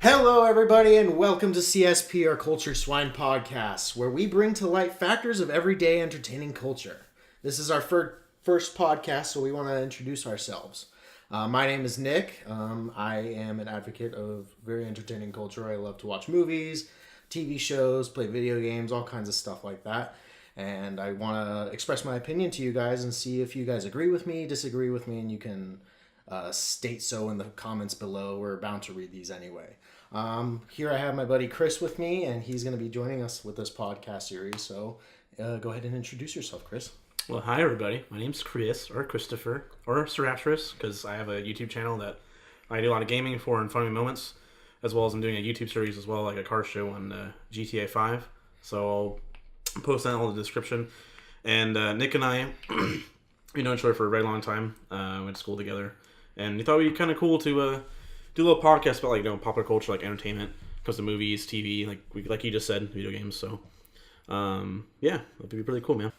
Hello, everybody, and welcome to CSP, our Culture Swine podcast, where we bring to light factors of everyday entertaining culture. This is our first podcast, so we want to introduce ourselves. My name is Nick. I am an advocate of very entertaining culture. I love to watch movies, TV shows, play video games, all kinds of stuff like that. And I want to express my opinion to you guys and see if you guys agree with me, disagree with me, and you can state so in the comments below. We're bound to read these anyway. Here I have my buddy Chris with me, and he's going to be joining us with this podcast series. So go ahead and introduce yourself, Chris. Well, hi everybody. My name's Chris, or Christopher, or Seraptrus, because I have a YouTube channel that I do a lot of gaming for and funny moments, as well as I'm doing a YouTube series as well, like a car show on GTA 5. So I'll post that in the description. And Nick and I, we know each other for a very long time. Went to school together, and we thought it'd be kind of cool to do a little podcast about popular culture, like entertainment, comes to movies, TV, like you just said, video games. So yeah, that'd be pretty cool, man.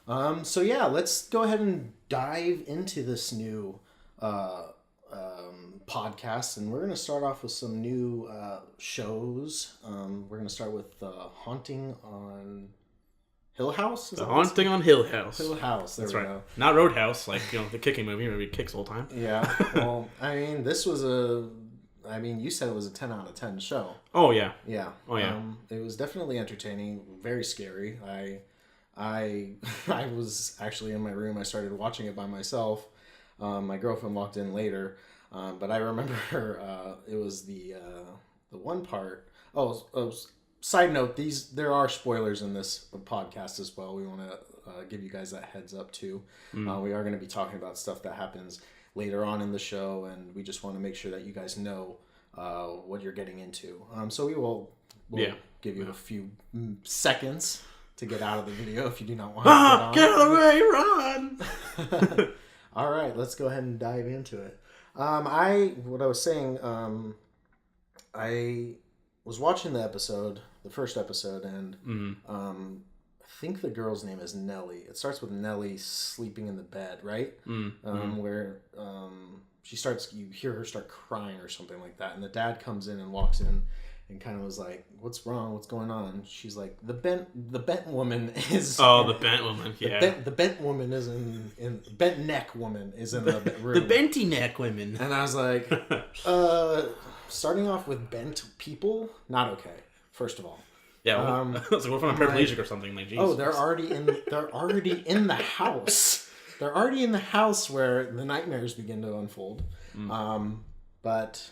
So yeah, let's go ahead and dive into this new podcast, and we're going to start off with some new shows. We're going to start with Haunting on Hill House? The Haunting on Hill House. Hill House, there we go. Not Roadhouse, like, the kicking movie where he kicks all the time. Yeah, well, I mean, you said it was a 10 out of 10 show. Oh, yeah. Yeah. Oh, yeah. It was definitely entertaining, very scary. I was actually in my room. I started watching it by myself. My girlfriend walked in later, but I remember it was the one part. Side note, there are spoilers in this podcast as well. We want to give you guys that heads up too. We are going to be talking about stuff that happens later on in the show, and we just want to make sure that you guys know what you're getting into. So we'll give you a few seconds to get out of the video if you do not want to get out of the way, run! All right, let's go ahead and dive into it. I was watching the first episode, and I think the girl's name is Nellie. It starts with Nellie sleeping in the bed, right? Where you hear her start crying or something like that, and the dad comes in and walks in and kind of was like, "What's wrong? What's going on?" She's like, "The bent woman is." Oh, the bent woman, yeah. The bent woman is in bent neck woman is in the room. The benty neck women. And I was like, starting off with bent people, not okay. First of all. Yeah, well, it's like, what if I'm paraplegic or something? Like, geez. Oh, they're already in the house. They're already in the house where the nightmares begin to unfold. But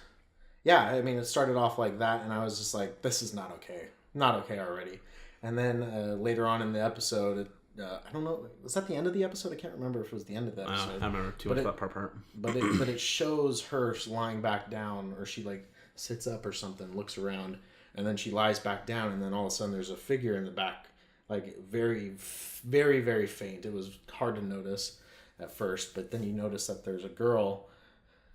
yeah, I mean, it started off like that, and I was just like, this is not okay. Not okay already. And then later on in the episode, I don't know, was that the end of the episode? I can't remember if it was the end of the episode. I remember too much about part. But it shows her lying back down, or she like sits up or something, looks around, and then she lies back down, and then all of a sudden there's a figure in the back, like very, very, very faint. It was hard to notice at first, but then you notice that there's a girl.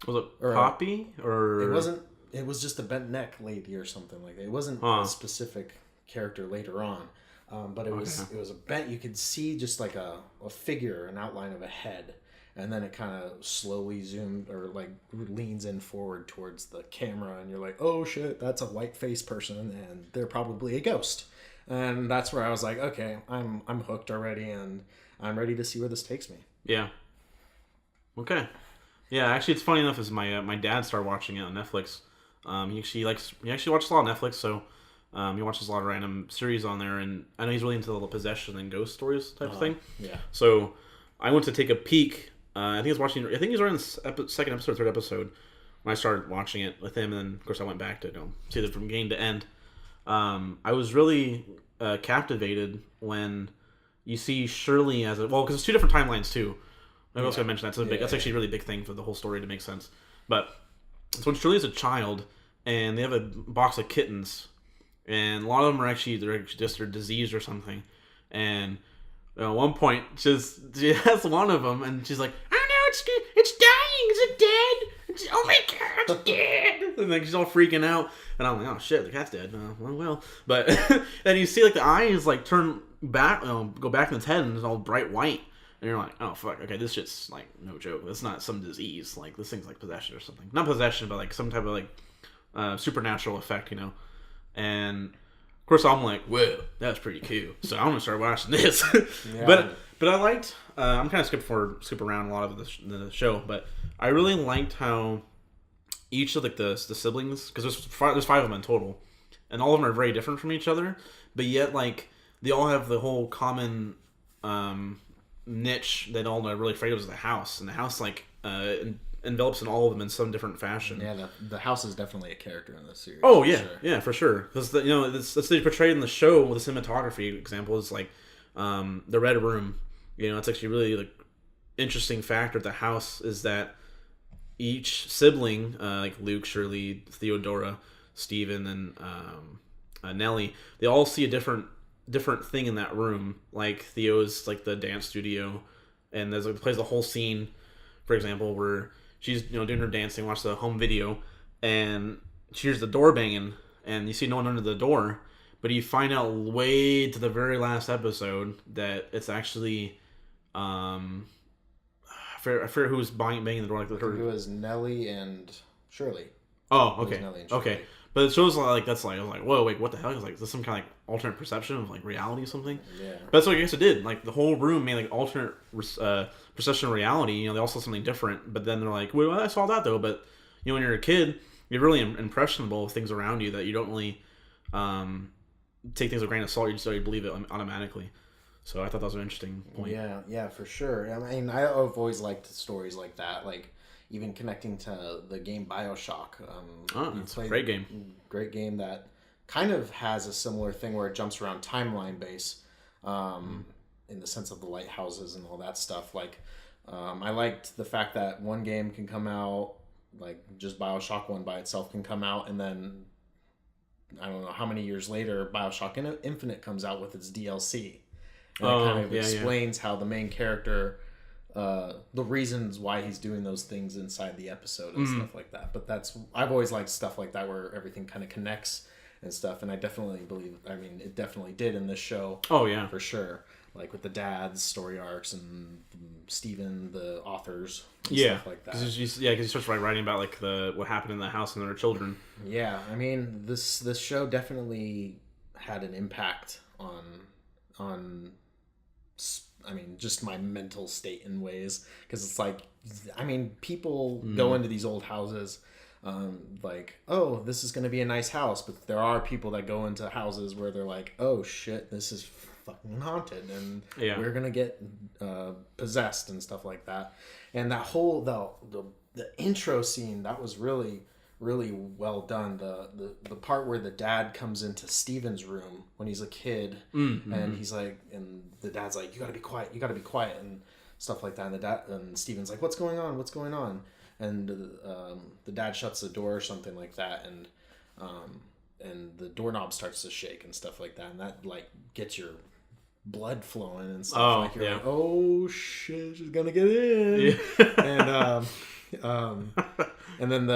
Was it Poppy? Or it wasn't. It was just a bent neck lady or something like that. It wasn't a specific character later on, but it was a bent. You could see just like a figure, an outline of a head. And then it kind of slowly zoomed or like leans in forward towards the camera, and you're like, "Oh shit, that's a white face person, and they're probably a ghost." And that's where I was like, "Okay, I'm hooked already, and I'm ready to see where this takes me." Yeah. Okay. Yeah, actually, it's funny enough. Is my dad started watching it on Netflix. He actually watches a lot of Netflix, so he watches a lot of random series on there, and I know he's really into the little possession and ghost stories type of thing. Yeah. So I went to take a peek. I think he's watching. I think he's around the second episode, third episode when I started watching it with him, and then of course I went back to see it from beginning to end. I was really captivated when you see Shirley because it's two different timelines too. I was going to mention that's actually a really big thing for the whole story to make sense. But so when Shirley is a child, and they have a box of kittens, and a lot of them are actually they're diseased or something, and at one point, she has one of them, and she's like, "Oh no, it's dying! Is it dead? Oh my god, it's dead!" And like she's all freaking out, and I'm like, "Oh shit, the cat's dead." Well, but then you see like the eyes like turn back, go back in its head, and it's all bright white, and you're like, "Oh fuck, okay, this shit's like no joke. It's not some disease. Like this thing's like possession or something. Not possession, but like some type of like supernatural effect, and of course I'm like, whoa, that's pretty cool. So I'm gonna start watching this. Yeah. But I liked. I'm kind of skip around a lot of the show, but I really liked how each of the siblings, because there's five of them in total, and all of them are very different from each other, but yet like they all have the whole common niche that all are really afraid of is the house, and the house like envelops in all of them in some different fashion. Yeah, the house is definitely a character in this series. Oh yeah, sure. Yeah, for sure. Because that's they portrayed in the show with the cinematography example is like the Red Room. It's actually really like interesting factor of the house is that each sibling, like Luke, Shirley, Theodora, Steven, and Nellie, they all see a different thing in that room. Like Theo's like the dance studio, and there's like plays the whole scene, for example, where she's doing her dancing, watch the home video, and she hears the door banging, and you see no one under the door, but you find out way to the very last episode that it's actually I forget who was banging the door. Like it was Nellie and Shirley. Oh, okay, Nellie and Shirley. Okay. But it shows like that's like I was like, whoa, wait, what the hell? Is like, is this some kind of like alternate perception of like reality or something? Yeah. But that's what I guess it did. Like the whole room made like alternate perception of reality. They all saw something different. But then they're like, well, I saw that though. But when you're a kid, you're really impressionable with things around you that you don't really take things with a grain of salt. You just already believe it automatically. So I thought that was an interesting point. Yeah, for sure. I mean, I've always liked stories like that. Like even connecting to the game BioShock. It's a great game. Great game that kind of has a similar thing where it jumps around timeline base, in the sense of the lighthouses and all that stuff. Like, I liked the fact that one game can come out, like just BioShock 1 by itself can come out, and then I don't know how many years later, BioShock Infinite comes out with its DLC. And it kind of explains how the main character, the reasons why he's doing those things inside the episode and stuff like that. But I've always liked stuff like that where everything kind of connects and stuff. And I definitely believe, it definitely did in this show. Oh, yeah. For sure. Like with the dad's story arcs and Steven, the authors, and stuff like that. Because he starts writing about like what happened in the house and their children. Yeah, I mean, this show definitely had an impact on just my mental state in ways, because it's like, people go into these old houses like, oh, this is going to be a nice house, but there are people that go into houses where they're like, oh shit, this is fucking haunted, and we're going to get possessed and stuff like that. And that whole the intro scene, that was really well done. The part where the dad comes into Steven's room when he's a kid, and he's like, and the dad's like, you gotta be quiet and stuff like that, and Steven's like, what's going on, and the dad shuts the door or something like that, and the doorknob starts to shake and stuff like that, and that like gets your blood flowing and stuff. You're like, oh shit, she's gonna get in. And then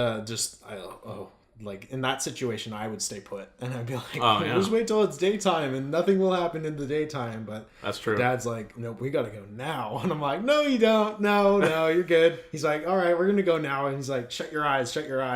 like in that situation, I would stay put, and I'd be like, just wait till it's daytime, and nothing will happen in the daytime. But that's true. Dad's like, nope, we gotta go now, and I'm like, no, you don't. No, you're good. He's like, all right, we're gonna go now, and he's like, shut your eyes,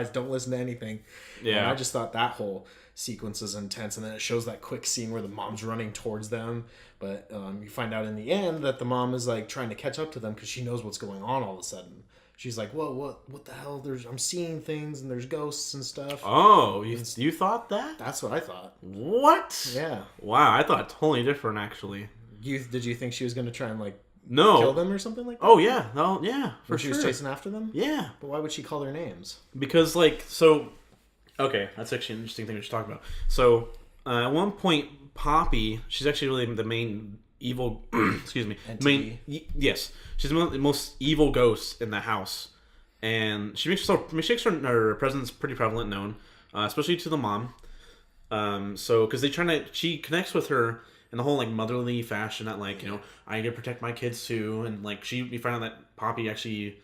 don't listen to anything. Yeah, and I just thought that whole sequence is intense, and then it shows that quick scene where the mom's running towards them, but you find out in the end that the mom is like trying to catch up to them because she knows what's going on all of a sudden. She's like, whoa, what the hell? I'm seeing things, and there's ghosts and stuff. Oh, you thought that? That's what I thought. What? Yeah. Wow, I thought totally different, actually. Did you think she was going to try and, like, kill them or something like that? Oh, yeah. No, yeah, for sure. She was chasing after them? Yeah. But why would she call their names? Because, okay, that's actually an interesting thing we should talk about. So, at one point, Poppy, she's actually really the main evil, excuse me. Yes. She's the most evil ghost in the house. And she makes her presence pretty prevalent known, especially to the mom. Because she connects with her in the whole, like, motherly fashion that, like, I need to protect my kids too. And, like, we find out that Poppy actually,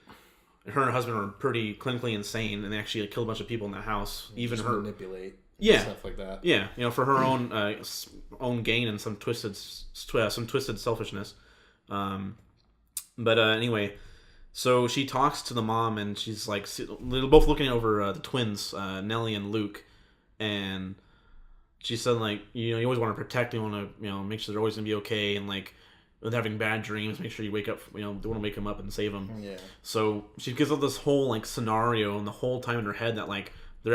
her and her husband are pretty clinically insane, and they actually killed a bunch of people in the house. Even just her manipulate. Yeah. Stuff like that. Yeah, for her own gain and some twisted selfishness. Anyway, So she talks to the mom, and she's like, they're both looking over the twins, Nellie and Luke, and she said, like, you know, you always want to protect, you want to, you know, make sure they're always gonna be okay, and like, with having bad dreams, make sure you wake up, you know, they want to wake them up and save them. Yeah. So she gives up this whole like scenario, and the whole time in her head that like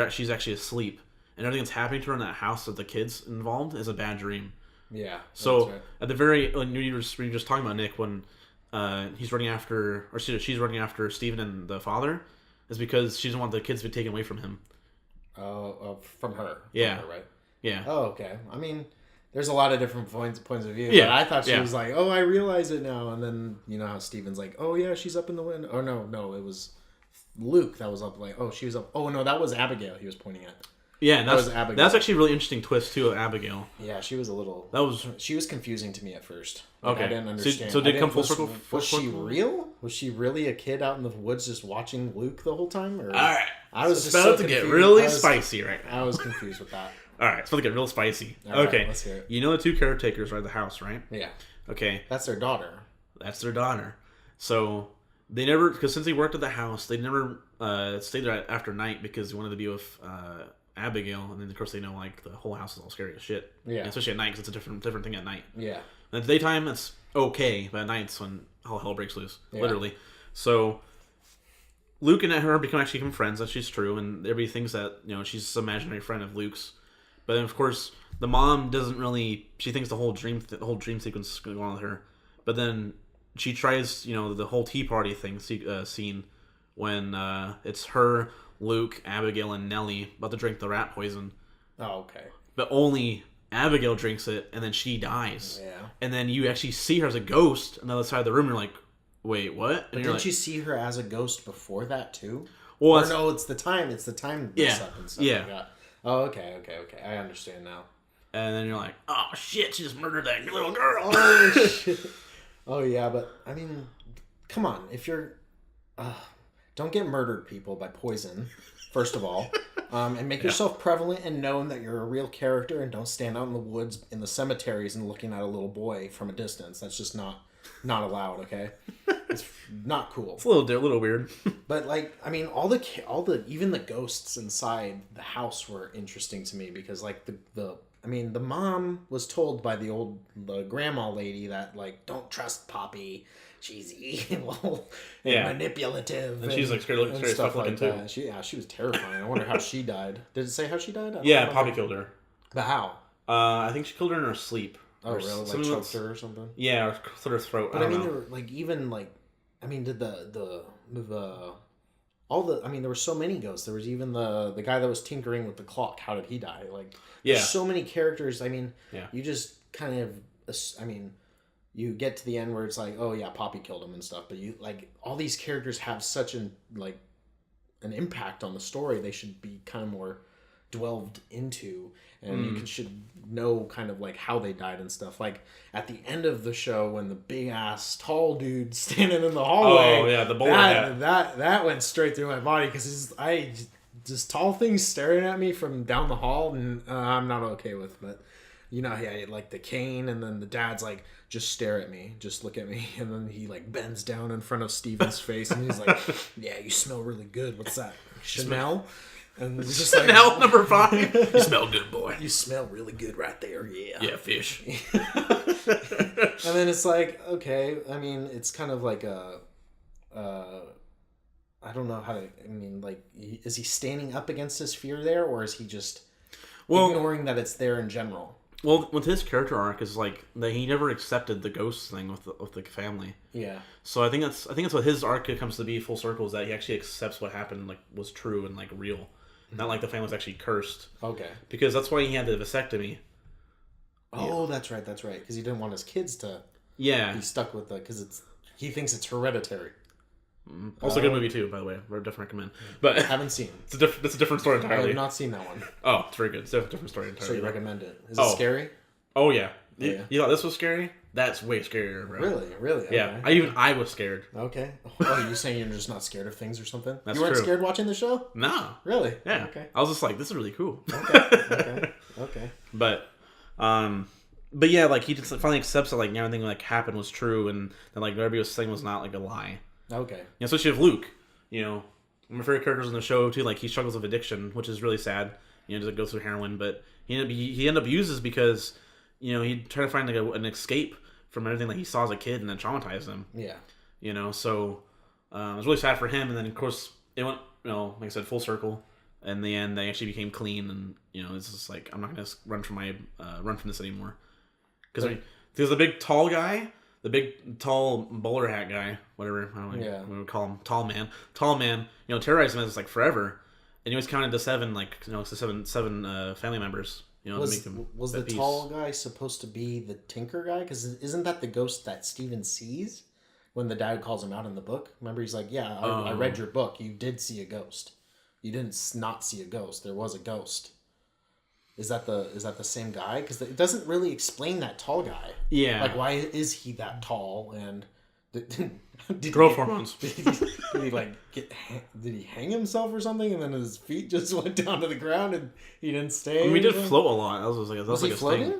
she's actually asleep, and everything that's happening to her in that house with the kids involved is a bad dream. Yeah. So right. at the very when you were just talking about Nick, when he's running after, or she's running after Steven and the father, is because she doesn't want the kids to be taken away from him. From her. Yeah. From her, right. Yeah. Oh, okay. I mean, there's a lot of different points of view. Yeah. But I thought she was like, oh, I realize it now. And then, you know how Steven's like, oh, yeah, she's up in the window. Oh, no, it was Luke that was up. Like, oh, she was up. Oh, no, that was Abigail he was pointing at. Yeah, and that was Abigail. That's actually a really interesting twist, too, of Abigail. Yeah, she was a little... She was confusing to me at first. Like, okay. I didn't understand. So did it come full circle? Was she real? Was she really a kid out in the woods just watching Luke the whole time? Or... All right. I was it's about to get really spicy right now. I was confused with that. All right, it's about to get real spicy. All okay, right, let's hear it. You know the two caretakers are at the house, right? Yeah. Okay. That's their daughter. That's their daughter. So they never, because since they worked at the house, they never stayed there after night because they wanted to be with Abigail, and then of course they know like the whole house is all scary as shit. Yeah. And especially at night because it's a different thing at night. Yeah. And at the daytime it's okay, but at night's when all hell breaks loose, literally. So Luke and her become friends. That's just true, and everybody thinks that, you know, she's an imaginary friend of Luke's. But then, of course, the mom doesn't really. She thinks the whole dream sequence is going on with her. But then she tries, you know, the whole tea party thing scene when it's her, Luke, Abigail, and Nellie about to drink the rat poison. Oh, okay. But only Abigail drinks it, and then she dies. Yeah. And then you actually see her as a ghost on the other side of the room. And you're like, wait, what? And but didn't you see her as a ghost before that too? Well, or no, it's the time. It's the time. Yeah. And stuff like that. Oh, okay. I understand now. And then you're like, oh shit, she just murdered that little girl. Oh shit. Oh yeah, but I mean, come on. If you're, don't get murdered, people, by poison. First of all, and make yourself prevalent and known that you're a real character, and don't stand out in the woods in the cemeteries and looking at a little boy from a distance. That's just not allowed. Okay, it's not cool. It's a little weird. But like, I mean, all the even the ghosts inside the house were interesting to me because like the mom was told by the grandma lady that like, don't trust Poppy. She's evil and manipulative. And she's like scared stuff looking too. That. She was terrifying. I wonder how she died. Did it say how she died? Yeah, Poppy killed her. But how? I think she killed her in her sleep. Oh, really? Like choked her or something? Yeah, or slit her throat. But I mean, there were like even like, I mean, did all the I mean, there were so many ghosts. There was even the guy that was tinkering with the clock. How did he die? Like, there's so many characters. I mean, you just kind of, I mean, you get to the end where it's like, oh yeah, Poppy killed him and stuff. But you like all these characters have such an impact on the story. They should be kind of more delved into, and you should know kind of like how they died and stuff. Like at the end of the show when the big ass tall dude standing in the hallway. Oh yeah, the bowler hat. That went straight through my body because just tall things staring at me from down the hall, and I'm not okay with. But you know, he had like the cane, and then the dad's like, just stare at me, just look at me, and then he like bends down in front of Steven's face, and he's like, yeah, you smell really good. What's that? Chanel? And it's just like, Chanel number 5. You smell good, boy. You smell really good right there. Yeah. Yeah, fish. And then it's like, okay, I mean, it's kind of like I don't know how to, I mean, like, is he standing up against his fear there, or is he just ignoring that it's there in general? Well, with his character arc is like that he never accepted the ghost thing with the family. Yeah. So I think that's what his arc comes to be full circle, is that he actually accepts what happened, like, was true and like real. Not like the family was actually cursed. Okay. Because that's why he had the vasectomy. Oh, that's right. Because he didn't want his kids to be stuck with because he thinks it's hereditary. Also a good movie too, by the way. I definitely recommend. But I haven't seen it. It's a different story entirely. I have not seen that one. Oh, it's very good. It's a different story entirely. So you recommend it. Is it scary? Oh, yeah. Yeah. You thought this was scary? That's way scarier, bro. Really? Yeah. Okay. I was scared. Okay. Oh, you saying you're just not scared of things or something? That's you weren't true. scared watching the show? No. Really? Yeah. Okay. I was just like, this is really cool. Okay. But yeah, like he just finally accepts that like everything like happened was true, and that like everybody was saying was not like a lie. Okay. Especially with Luke. One of my favorite characters in the show too. Like he struggles with addiction, which is really sad. To go through heroin, but he ended up uses because he tried to find like an escape from everything that he saw as a kid, and then traumatized him. Yeah. So it was really sad for him. And then of course it went, like I said, full circle. In the end, they actually became clean, and it's just like I'm not gonna run from this anymore. Because there's the big tall guy, the big tall bowler hat guy, whatever. I don't know what we call him, tall man, terrorized him as like forever, and he was counted to seven, seven family members. Was the tall guy supposed to be the Tinker guy? Because isn't that the ghost that Steven sees when the dad calls him out in the book? Remember, he's like, "Yeah, I read your book. You did see a ghost. You didn't not see a ghost. There was a ghost." Is that the same guy? Because it doesn't really explain that tall guy. Yeah. Like, why is he that tall? And did growth hormones. Did he hang himself or something? And then his feet just went down to the ground and he didn't stay. I mean, he did float a lot. That was he floating? Thing.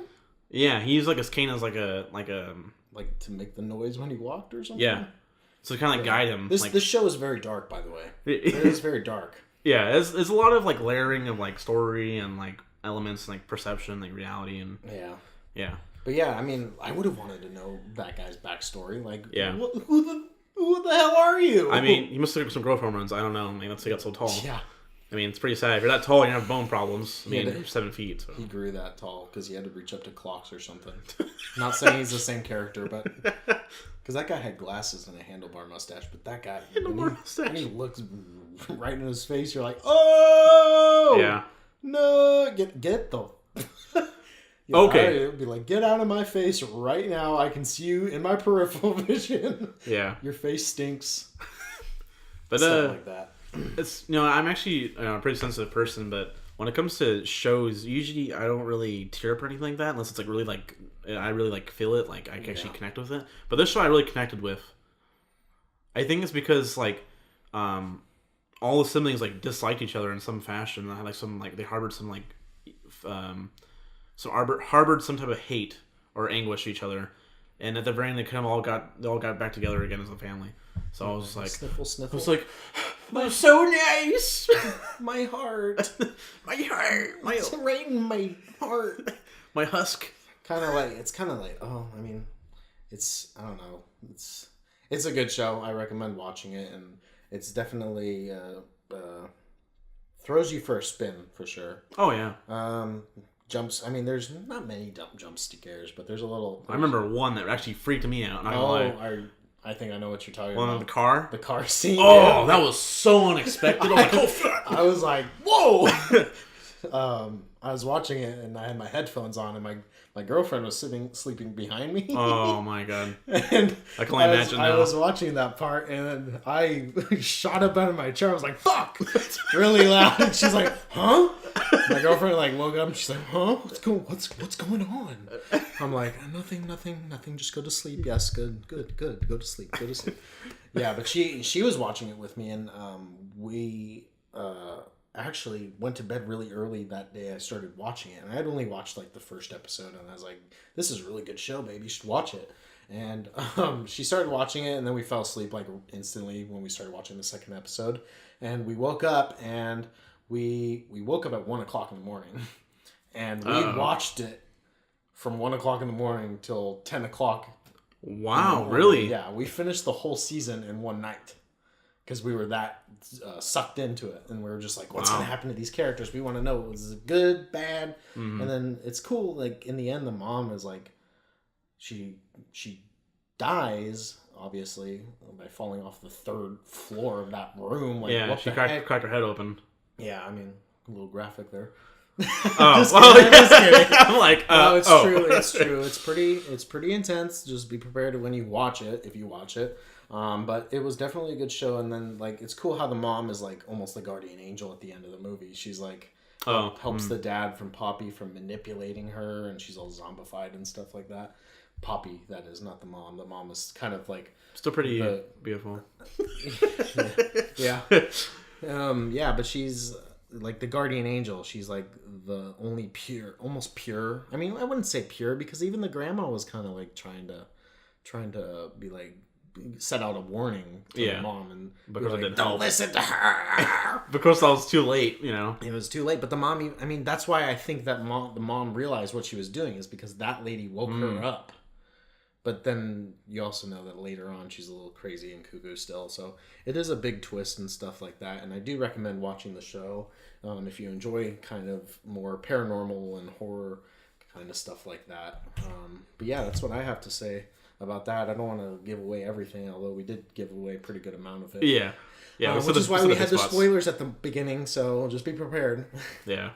Yeah, he used like his cane as like to make the noise when he walked or something. Yeah. So to kind of guide him. This show is very dark, by the way. It is very dark. Yeah, there's a lot of like layering of like story and like elements, like perception, like reality, and yeah. But yeah, I mean, I would have wanted to know that guy's backstory. Like, who the hell are you? I mean, he must have some growth hormones. I don't know. I mean, that's why he got so tall. Yeah. I mean, it's pretty sad. If you're that tall, you have bone problems. I mean, you're 7 feet. So. He grew that tall because he had to reach up to clocks or something. Not saying he's the same character, but because that guy had glasses and a handlebar mustache. But that guy, when he looks right in his face, you're like, oh, yeah, no, get the. Okay. It would be like, get out of my face right now. I can see you in my peripheral vision. Yeah. Your face stinks. But stuff like that. It's I'm actually a pretty sensitive person, but when it comes to shows, usually I don't really tear up or anything like that unless it's like really like I really like feel it, like I can actually connect with it. But this show I really connected with. I think it's because like all the siblings like disliked each other in some fashion. They had like some like they harbored some like harbored some type of hate or anguish to each other, and at the very end they kind of all got back together again as a family. So I was like, sniffle. I was like, "They're so nice." My heart, it's right in my heart, my husk. It's kind of like oh, I mean, I don't know, it's a good show. I recommend watching it, and it's definitely throws you for a spin for sure. Oh yeah. Jumps. I mean, there's not many jump scares, but there's a little. I remember one that actually freaked me out. Not gonna lie. I think I know what you're talking about. One in the car? The car scene. Oh, yeah. That was so unexpected. I was like, oh, fuck. I was like, whoa! I was watching it, and I had my headphones on, and my girlfriend was sleeping behind me. Oh, my God. And I can only imagine now. I was watching that part, and I shot up out of my chair. I was like, fuck! Really loud. And she's like, huh? My girlfriend like woke up and she's like, huh? What's going on? I'm like, nothing. Just go to sleep. Yes, good. Go to sleep. Yeah, but she was watching it with me, and we actually went to bed really early that day. I started watching it, and I had only watched like the first episode, and I was like, this is a really good show, baby. You should watch it. And she started watching it, and then we fell asleep like instantly when we started watching the second episode, and we woke up and. We woke up at 1 o'clock in the morning, and we watched it from 1 o'clock in the morning till 10 o'clock. Wow, really? Yeah, we finished the whole season in one night because we were that sucked into it, and we were just like, "What's going to happen to these characters? We want to know. Was it good, bad?" Mm-hmm. And then it's cool. Like in the end, the mom is like, she dies. Obviously, by falling off the 3rd floor of that room. Like, yeah, she cracked her head open. Yeah, I mean, a little graphic there. Just kidding. I'm like, no, it's true. It's true. It's pretty intense. Just be prepared when you watch it, if you watch it. But it was definitely a good show. And then, like, it's cool how the mom is like almost the guardian angel at the end of the movie. She's like, helps the dad from Poppy from manipulating her, and she's all zombified and stuff like that. Poppy, that is, not the mom. The mom is kind of like still pretty beautiful. Yeah. Yeah, but she's like the guardian angel. She's like the only almost pure. I mean, I wouldn't say pure because even the grandma was kind of like trying to be like set out a warning to the mom, and because like, don't listen to her. Because I was too late, you know. It was too late, but the mom. I mean, that's why I think that the mom realized what she was doing is because that lady woke her up. But then you also know that later on she's a little crazy and cuckoo still, so it is a big twist and stuff like that. And I do recommend watching the show if you enjoy kind of more paranormal and horror kind of stuff like that. But yeah, that's what I have to say about that. I don't want to give away everything, although we did give away a pretty good amount of it. Yeah. Which is why we had the spoilers at the beginning, so just be prepared. Yeah.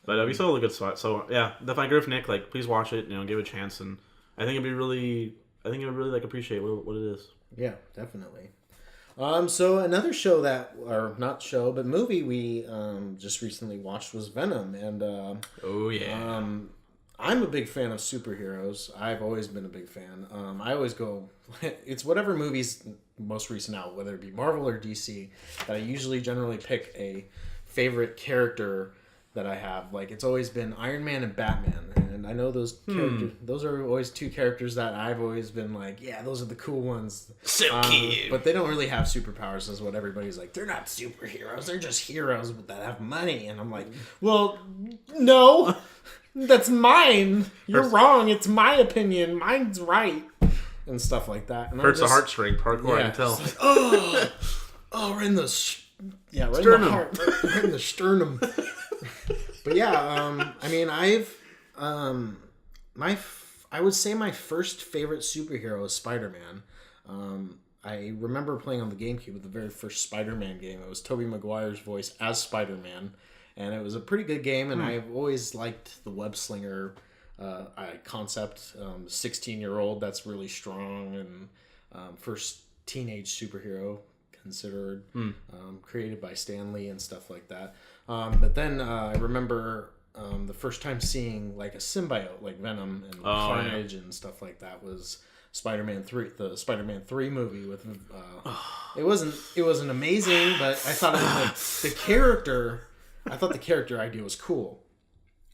But we still have a good spot. So yeah, definitely agree with Nick. Like, please watch it, give it a chance, and I think it'd really like appreciate what it is. Yeah, definitely. So another show that, or not show, but movie we just recently watched was Venom, and oh yeah. I'm a big fan of superheroes. I've always been a big fan. I always go, it's whatever movie's most recent out, whether it be Marvel or DC, that I usually generally pick a favorite character that I have. Like, it's always been Iron Man and Batman, and I know those characters, those are always two characters that I've always been like, yeah, those are the cool ones. So cute. But they don't really have superpowers, is what everybody's like. They're not superheroes. They're just heroes that have money. And I'm like, well, no, that's mine. You're wrong. It's my opinion. Mine's right. And stuff like that. And hurts the heartstring, hardcore, I can tell. Like, oh, right in the right sternum. in the heart, right in the sternum. But yeah, I mean, I would say my first favorite superhero is Spider-Man. I remember playing on the GameCube with the very first Spider-Man game. It was Tobey Maguire's voice as Spider-Man, and it was a pretty good game. And I've always liked the web slinger concept. 16-year-old that's really strong, and first teenage superhero considered, created by Stan Lee and stuff like that. But then I remember the first time seeing like a symbiote like Venom and Carnage and stuff like that was Spider-Man 3, the Spider-Man 3 movie with it wasn't amazing, but I thought it was like I thought the character idea was cool,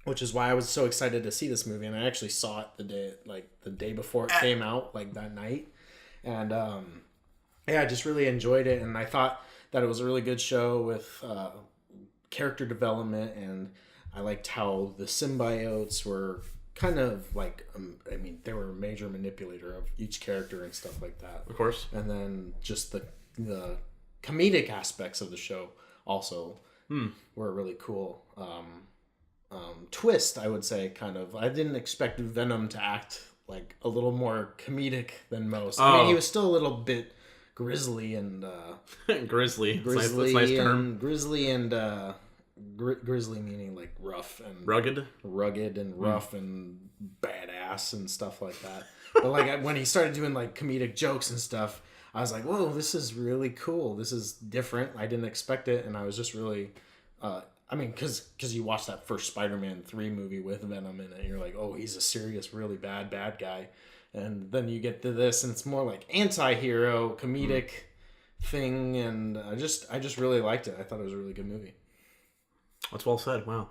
which is why I was so excited to see this movie. And I actually saw it the day before it came out, like that night. And I just really enjoyed it, and I thought that it was a really good show with character development, and I liked how the symbiotes were kind of like, I mean, they were a major manipulator of each character and stuff like that. Of course. And then just the comedic aspects of the show also were really cool. Twist, I would say, kind of. I didn't expect Venom to act like a little more comedic than most. I mean, he was still a little bit grisly and grizzly. That's a nice term. Grizzly and grizzly meaning like rough and rugged and rough and badass and stuff like that. But like when he started doing like comedic jokes and stuff, I was like, whoa, this is really cool. This is different. I didn't expect it, and I was just really I mean, because you watch that first Spider-Man 3 movie with Venom in it, and you're like, oh, he's a serious, really bad guy. And then you get to this, and it's more like anti-hero, comedic thing, and I just really liked it. I thought it was a really good movie. That's well said. Wow.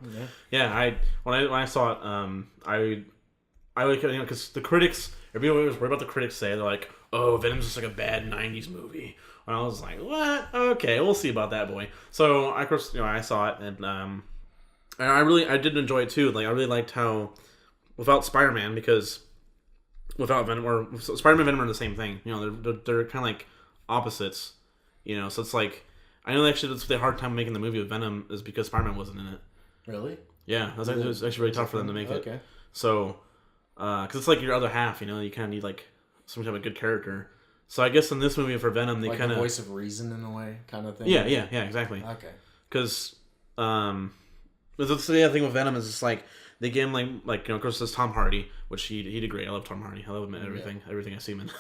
Yeah. When I saw it, I would, because the critics, everybody was worried about the critics say, they're like, oh, Venom's just like a bad '90s movie. And I was like, what? Okay, we'll see about that, boy. So of course, I saw it, and I did enjoy it too. Like, I really liked how without Spider-Man, because without Venom, or Spider-Man and Venom are the same thing. They're kind of like opposites. So it's like, I know actually that's the hard time making the movie with Venom is because Spider-Man wasn't in it. Really? Yeah, it was actually really tough for them to make it. Okay. So, because it's like your other half, you kind of need like some type of good character. So I guess in this movie for Venom, they like kind of the voice of reason in a way, kind of thing. Yeah, exactly. Okay. Because the other thing with Venom is it's like they gave him like of course there's Tom Hardy, which he did great. I love Tom Hardy. I love him in everything I see him in.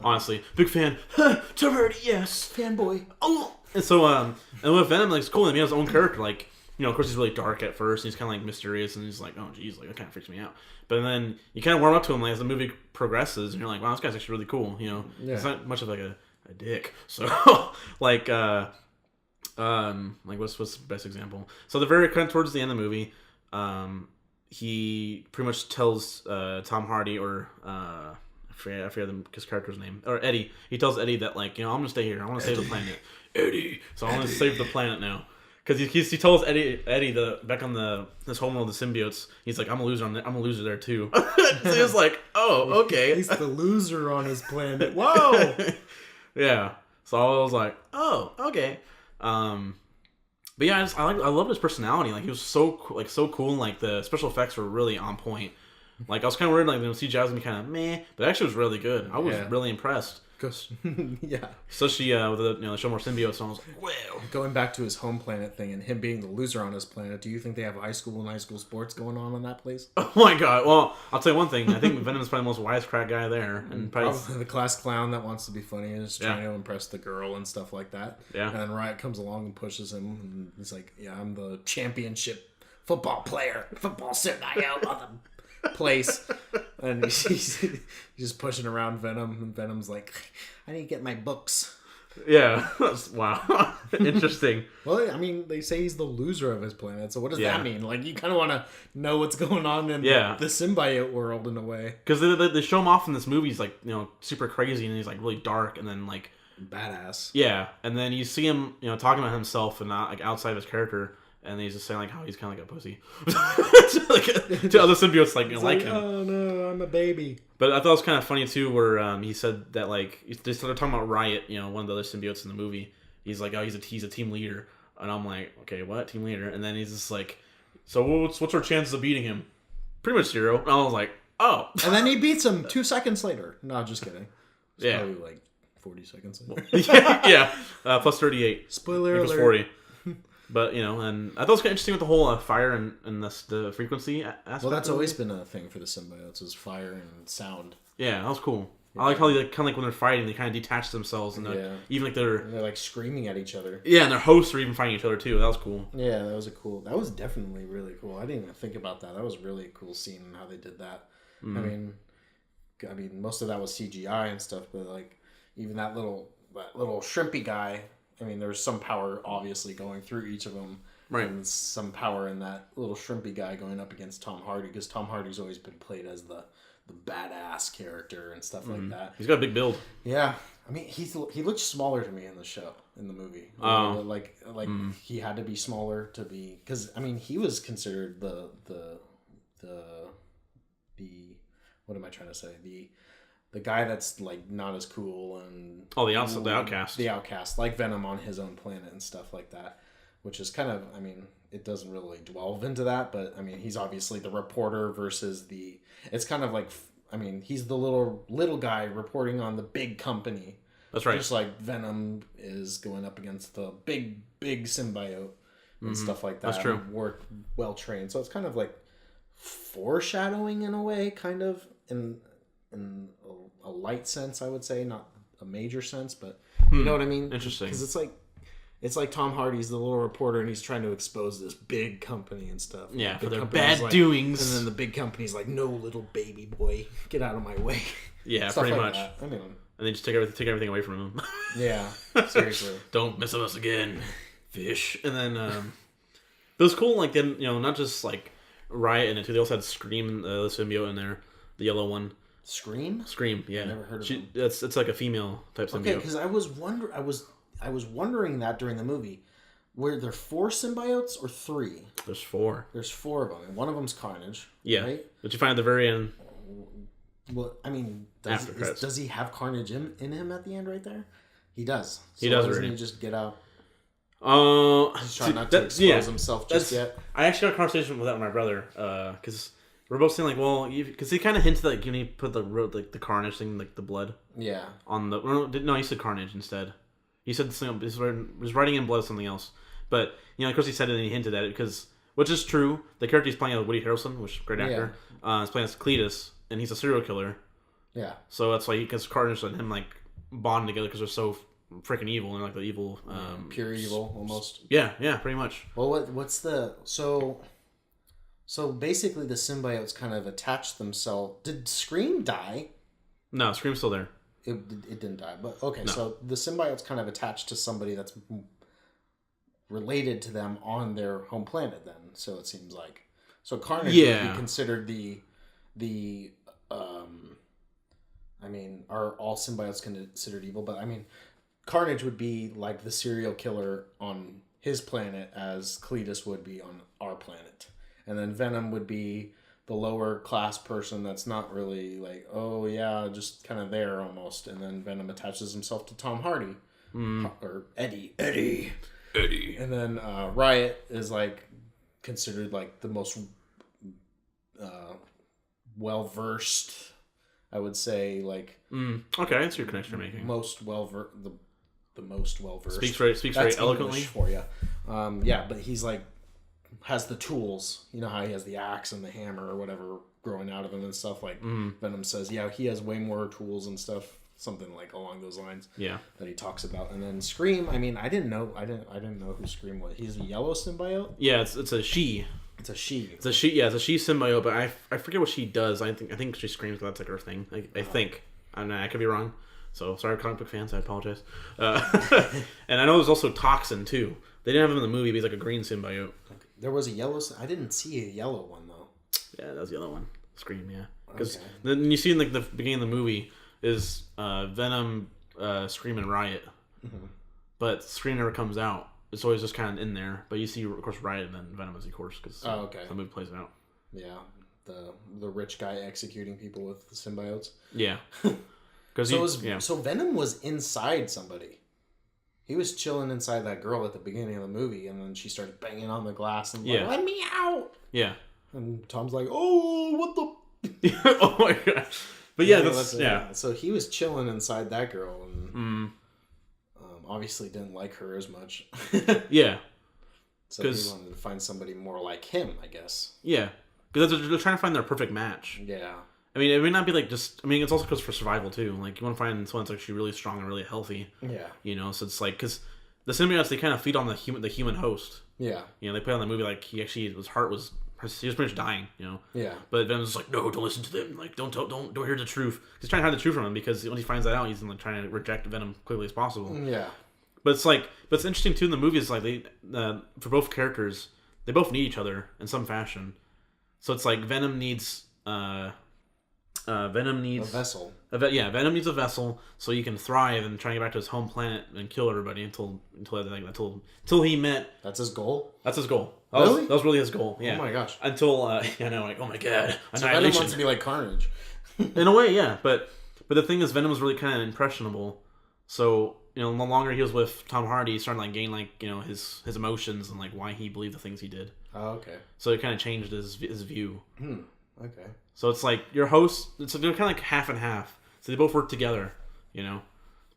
Honestly, big fan. Tom Hardy, yes, fanboy. Oh, and so and with Venom, like it's cool. He has his own character. Like of course he's really dark at first. And he's kind of like mysterious, and he's like, oh geez, like that kind of freaks me out. But then you kind of warm up to him like as the movie progresses, and you're like, wow, this guy's actually really cool. He's not much of like a dick. So like what's the best example? So the very kind of towards the end of the movie, he pretty much tells Tom Hardy, or I I forget his character's name, or Eddie. He tells Eddie that like, I'm gonna stay here. I want to save the planet, Eddie. So I want to save the planet now. Because he tells Eddie back on this home world of the symbiotes, he's like, I'm a loser I'm a loser there too. So he was like, oh, okay. He's the loser on his planet. Whoa. Yeah. So I was like, oh, okay. But yeah, I loved his personality. Like he was so cool, and like the special effects were really on point. Like I was kind of worried like CGI was gonna be kind of meh, but it actually was really good. I was really impressed. Yeah. Especially with the show more symbiotes, and I was like, wow. Going back to his home planet thing and him being the loser on his planet, do you think they have high school sports going on that place? Oh my god! Well, I'll tell you one thing. I think Venom is probably the most wisecrack guy there, and probably the class clown that wants to be funny and is trying to impress the girl and stuff like that. Yeah. And then Riot comes along and pushes him, and he's like, "Yeah, I'm the championship football symbiote of the place." And he's just pushing around Venom, and Venom's like, I need to get my books. Yeah. Wow. Interesting. Well, I mean, they say he's the loser of his planet, so what does that mean? Like, you kind of want to know what's going on in the symbiote world in a way. Because they show him off in this movie, he's like, super crazy, and he's like really dark, and then like... badass. Yeah, and then you see him, talking about himself and not like outside of his character, and he's just saying like how he's kind of like a pussy to other symbiotes like him. Oh no, I'm a baby. But I thought it was kind of funny too, where he said that like they started talking about Riot, one of the other symbiotes in the movie. He's like, oh, he's a team leader, and I'm like, okay, what team leader? And then he's just like, so what's our chances of beating him? Pretty much zero. And I was like, oh. And then he beats him 2 seconds later. No, just kidding. It's probably like 40 seconds later. yeah. Plus 38. Spoiler alert. 40. But, and I thought it was kind of interesting with the whole fire and the frequency aspect. Well, that's always been a thing for the symbiotes, is fire and sound. Yeah, that was cool. Yeah. I like how they kind of like when they're fighting, they kind of detach themselves, and even like they're like screaming at each other. Yeah, and their hosts are even fighting each other too. That was cool. Yeah, that was definitely really cool. I didn't even think about that. That was really a cool scene and how they did that. Mm. I mean, most of that was CGI and stuff, but like even that little shrimpy guy. I mean, there was some power obviously going through each of them. Right. And some power in that little shrimpy guy going up against Tom Hardy, because Tom Hardy's always been played as the badass character and stuff like that. He's got a big build. Yeah. I mean, he looked smaller to me in the movie. Oh. Like he had to be smaller to be, because I mean, he was considered the what am I trying to say? The guy that's like not as cool and the outcast, like Venom on his own planet and stuff like that, which is kind of, I mean, it doesn't really delve into that, but I mean, he's obviously the reporter versus it's kind of like, I mean, he's the little guy reporting on the big company. That's right. Just like Venom is going up against the big symbiote and stuff like that. That's true. Work well trained, so it's kind of like foreshadowing in a way, kind of in a light sense, I would say, not a major sense, but you know what I mean? Interesting. Because it's like Tom Hardy's the little reporter, and he's trying to expose this big company and stuff. Yeah, for their bad doings. And then the big company's like, "No, little baby boy, get out of my way." Yeah, pretty like much. That. I mean, and they just take everything away from him. Yeah, seriously. Don't mess with us again, fish. And then it was cool. Like then, not just like Riot in it too. They also had Scream, the symbiote in there, the yellow one. Scream, yeah. I've never heard of him. It's like a female type symbiote. Okay, because I was wondering that during the movie. Were there 4 symbiotes or 3? There's 4. There's 4 of them, and one of them's Carnage. Yeah, right? But you find at the very end. Well, I mean, does he have Carnage in him at the end right there? He does. So he does. Doesn't he just get out? He's trying not to expose himself just yet. I actually had a conversation with that with my brother, because we're both saying like, well, because he kind of hinted that he put the Carnage thing, like the blood. Yeah. On the no, he said Carnage instead. He said something. He was writing in blood something else, but of course he said it and he hinted at it which is true. The character he's playing is Woody Harrelson, which is a great actor. He's playing as Cletus, and he's a serial killer. Yeah. So that's why because Carnage and him like bond together because they're so freaking evil and like the evil, pure evil almost. Yeah, pretty much. Well, what's the so basically the symbiotes kind of attach themselves. Did Scream die? No, Scream's still there. It didn't die, but okay. No. So the symbiote's kind of attached to somebody that's related to them on their home planet. Then, so it seems like Carnage would be considered the I mean, are all symbiotes considered evil? But I mean, Carnage would be like the serial killer on his planet as Cletus would be on our planet. And then Venom would be the lower class person that's not really like, oh yeah, just kind of there almost. And then Venom attaches himself to Tom Hardy. Or Eddie. And then Riot is like considered like the most well-versed, I would say, like... Okay, that's your connection you're making. Most the most well-versed. Speaks very eloquently. English for you. Yeah, but he's like, has the tools. You know how he has the axe and the hammer or whatever growing out of him and stuff. Like Venom says, yeah, he has way more tools and stuff. Something like along those lines. Yeah. That he talks about. And then Scream, I mean, I didn't know who Scream was. He's a yellow symbiote? Yeah, it's a she. It's a she. It's a she. Yeah, it's a she symbiote. But I forget what she does. I think she screams. That's like her thing. I think. I could be wrong. So sorry, comic book fans. I apologize. And I know there's also Toxin too. They didn't have him in the movie. But he's like a green symbiote. There was a yellow. I didn't see a yellow one though. Yeah, that was the other one. Scream. Yeah. Because then you see in like the beginning of the movie is Venom, Scream, and Riot. But Scream never comes out. It's always just kind of in there. But you see, of course, Riot and then Venom, of course, because the movie plays it out. Yeah, the rich guy executing people with the symbiotes. Yeah. So Venom was inside somebody. He was chilling inside that girl at the beginning of the movie, and then she started banging on the glass and like, let me out! Yeah. And Tom's like, oh, what the... Oh my god. But yeah, So he was chilling inside that girl, and obviously didn't like her as much. Yeah. So he wanted to find somebody more like him, I guess. Yeah. Because they're trying to find their perfect match. Yeah. I mean, it may not be like just... I mean, it's also because for survival, too. Like, you want to find someone that's actually really strong and really healthy. Yeah. You know, so it's like... Because the symbiotes, they kind of feed on the human host. Yeah. You know, they play on the movie like he actually... His heart was... He was pretty much dying, you know? Yeah. But Venom's like, no, don't listen to them. Like, don't hear the truth. He's trying to hide the truth from him because when he finds that out, he's like trying to reject Venom quickly as possible. Yeah. But it's like... But it's interesting, too, in the movie is like they... for both characters, they both need each other in some fashion. So it's like Venom needs... Venom needs a vessel. Venom needs a vessel so he can thrive and try to get back to his home planet and kill everybody until he met. That's his goal. That's his goal. That was really his goal. Yeah. Oh my gosh. Until like, oh my god. So Venom wants to be like Carnage. In a way, yeah. But the thing is, Venom was really kind of impressionable. So the longer he was with Tom Hardy, he started like gain his emotions and like why he believed the things he did. Oh, okay. So it kind of changed his view. Okay. So it's like your host. So they're kind of like half and half. So they both work together,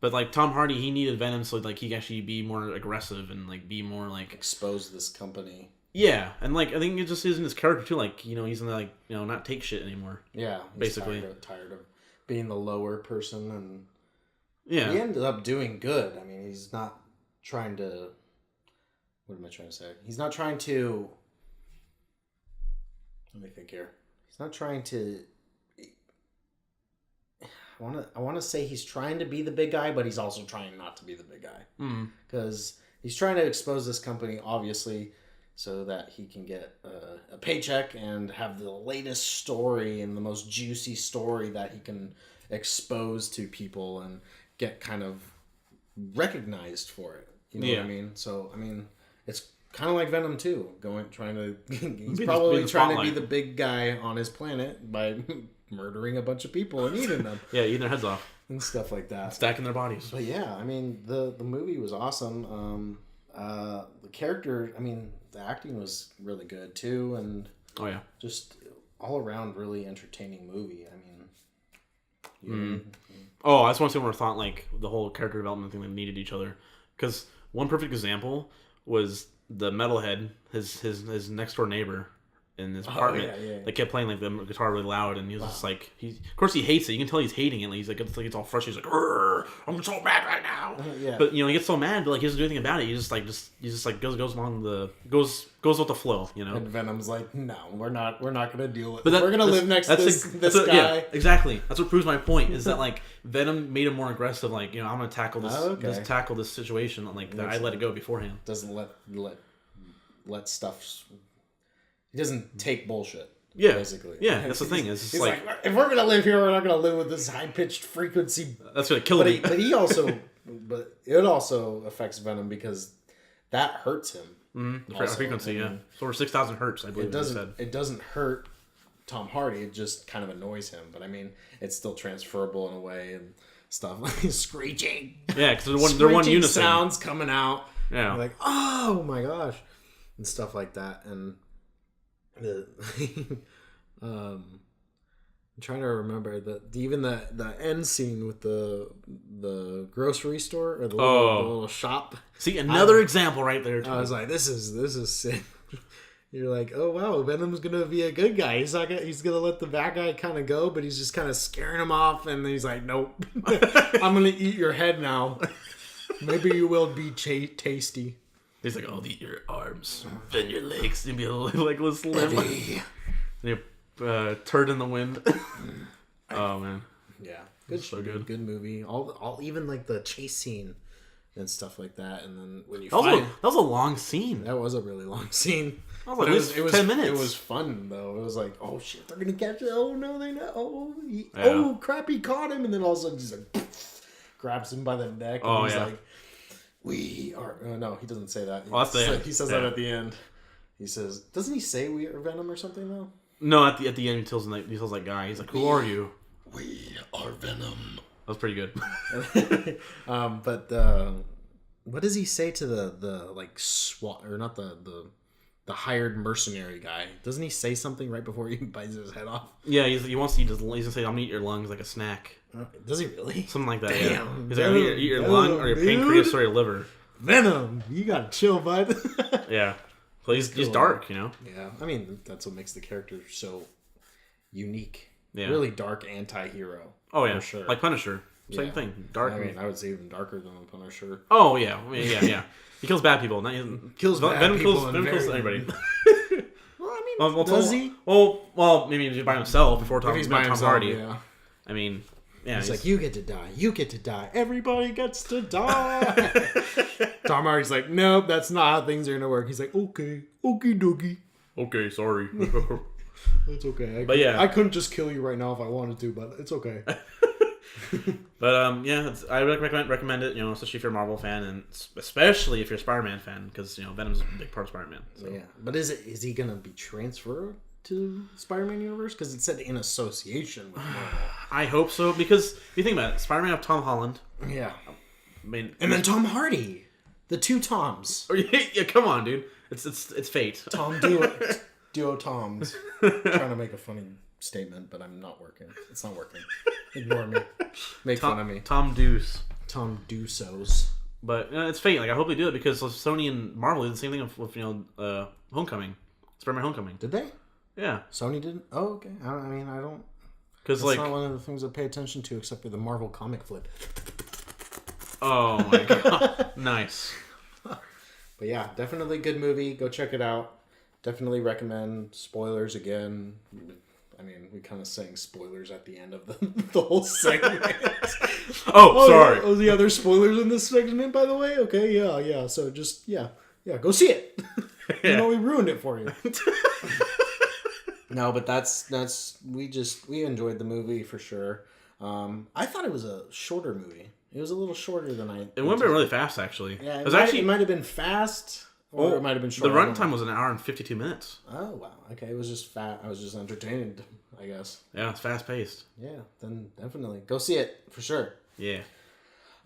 But like Tom Hardy, he needed Venom so like he could actually be more aggressive and like be more like expose this company. Yeah, and like I think it just isn't his character too. Like he's gonna like not take shit anymore. Yeah, basically tired of being the lower person, and he ended up doing good. I mean, he's not trying to. What am I trying to say? He's not trying to. Let me think here. He's not trying to. I want to say he's trying to be the big guy, but he's also trying not to be the big guy. Because he's trying to expose this company, obviously, so that he can get a paycheck and have the latest story and the most juicy story that he can expose to people and get kind of recognized for it. You know what I mean? So, I mean, it's kind of like Venom too. He's probably trying to be the big guy on his planet by murdering a bunch of people and eating them. Yeah, eating their heads off and stuff like that, stacking their bodies. But yeah, I mean, the movie was awesome. The character, I mean, the acting was really good too, and just all around really entertaining movie. I mean, I just want to say one thought, like the whole character development thing, they needed each other. Because one perfect example was the metalhead, his next door neighbor in his apartment. They kept playing like the guitar really loud, and he was just like, of course he hates it. You can tell he's hating it. Like, he's like, it's all frustrated. He's like, I'm so mad right now. But he gets so mad, but like he doesn't do anything about it. He just goes with the flow. And Venom's like, no, we're not gonna deal with it. We're gonna live next to this guy. Yeah, exactly. That's what proves my point. Is that like Venom made him more aggressive. Like I'm gonna tackle this situation. Like that I let it go beforehand. Doesn't let stuff. He doesn't take bullshit. Yeah, basically. Yeah, that's the thing. It's just he's like, if we're gonna live here, we're not gonna live with this high pitched frequency. That's gonna kill me. But it also affects Venom because that hurts him. Mm-hmm. The frequency, yeah. It's over 6,000 hertz, I believe. It doesn't hurt Tom Hardy. It just kind of annoys him. But I mean, it's still transferable in a way and stuff like screeching. Yeah, because they're one unison. Sounds coming out. Yeah, you're like, oh my gosh, and stuff like that. And I'm trying to remember even the end scene with the grocery store or the little shop. See, another example right there. I was like, this is sick. You're like, oh wow, Venom's gonna be a good guy. He's gonna let the bad guy kind of go, but he's just kind of scaring him off. And then he's like, nope, I'm gonna eat your head now. Maybe you will be tasty. He's like, I'll eat your arms, then your legs, and be like this limb. And you turd in the wind. Oh man, yeah, good movie. All even like the chase scene and stuff like that. And then when you that was a long scene. That was a really long scene. I was like, it was 10 minutes. It was fun though. It was like, oh shit, they're gonna catch it. Oh no, they know. Oh crap, he caught him. And then all of a sudden, he's like, grabs him by the neck. And he's like, we are. No, he doesn't say that. He says that at the end. He says, doesn't he say we are Venom or something though? No, at the end he tells that guy. He's like, who are you? We are Venom. That was pretty good. But what does he say to the like SWAT or not the hired mercenary guy? Doesn't he say something right before he bites his head off? Yeah, he's gonna say, I'm gonna eat your lungs like a snack. Does he really? Something like that. Damn, yeah. He's like, I'm gonna eat your lung or your pancreas or your liver. Venom, you gotta chill, bud. Yeah. So he's dark, you know? Yeah. I mean, that's what makes the character so unique. Yeah. Really dark anti-hero. Oh, yeah. For sure. Like Punisher. Same thing. Dark. I mean, I would say even darker than Punisher. Oh, yeah. I mean, yeah. He kills bad people. Venom kills everybody. Well, I mean, does he? Well, maybe he's by himself before Tom Hardy. Yeah. I mean, yeah. He's like, you get to die. You get to die. Everybody gets to die. Tom Hardy's like, nope, that's not how things are going to work. He's like, okay, okie dokie. Okay, sorry. It's okay. I couldn't just kill you right now if I wanted to, but it's okay. But yeah, I recommend it. You know, especially if you're a Marvel fan, and especially if you're a Spider-Man fan, because you know Venom's a big part of Spider-Man. So. Yeah, but is he gonna be transferred to Spider-Man universe? Because it said in association with Marvel. I hope so, because if you think about it, Spider-Man have Tom Holland. Yeah, I mean, and then Tom Hardy, the two Toms. Yeah, come on, dude. It's fate. Duo Toms. I'm trying to make a funny statement, but I'm not working. It's not working. Ignore me. Make fun of me. Tom Deuce. Tom Deuceos. But it's fate. Like I hope they do it because Sony and Marvel did the same thing with Homecoming, Spider-Man Homecoming. Did they? Yeah. Sony didn't. Oh, okay. I don't. Because that's not one of the things I pay attention to, except for the Marvel comic flip. Oh my god! Nice. But yeah, definitely good movie. Go check it out. Definitely recommend. Spoilers again. I mean, we kind of saying spoilers at the end of the whole segment. Sorry. Oh, the other spoilers in this segment, by the way? Okay, yeah. So just, yeah, go see it. You know, we ruined it for you. No, but we enjoyed the movie for sure. I thought it was a shorter movie. It was a little shorter than I... It went really fast, actually. Yeah, it might have been fast... Or it might have been short. The runtime was an hour and 52 minutes. Oh, wow. Okay, it was just fat. I was just entertained, I guess. Yeah, it's fast-paced. Yeah, then definitely. Go see it, for sure. Yeah.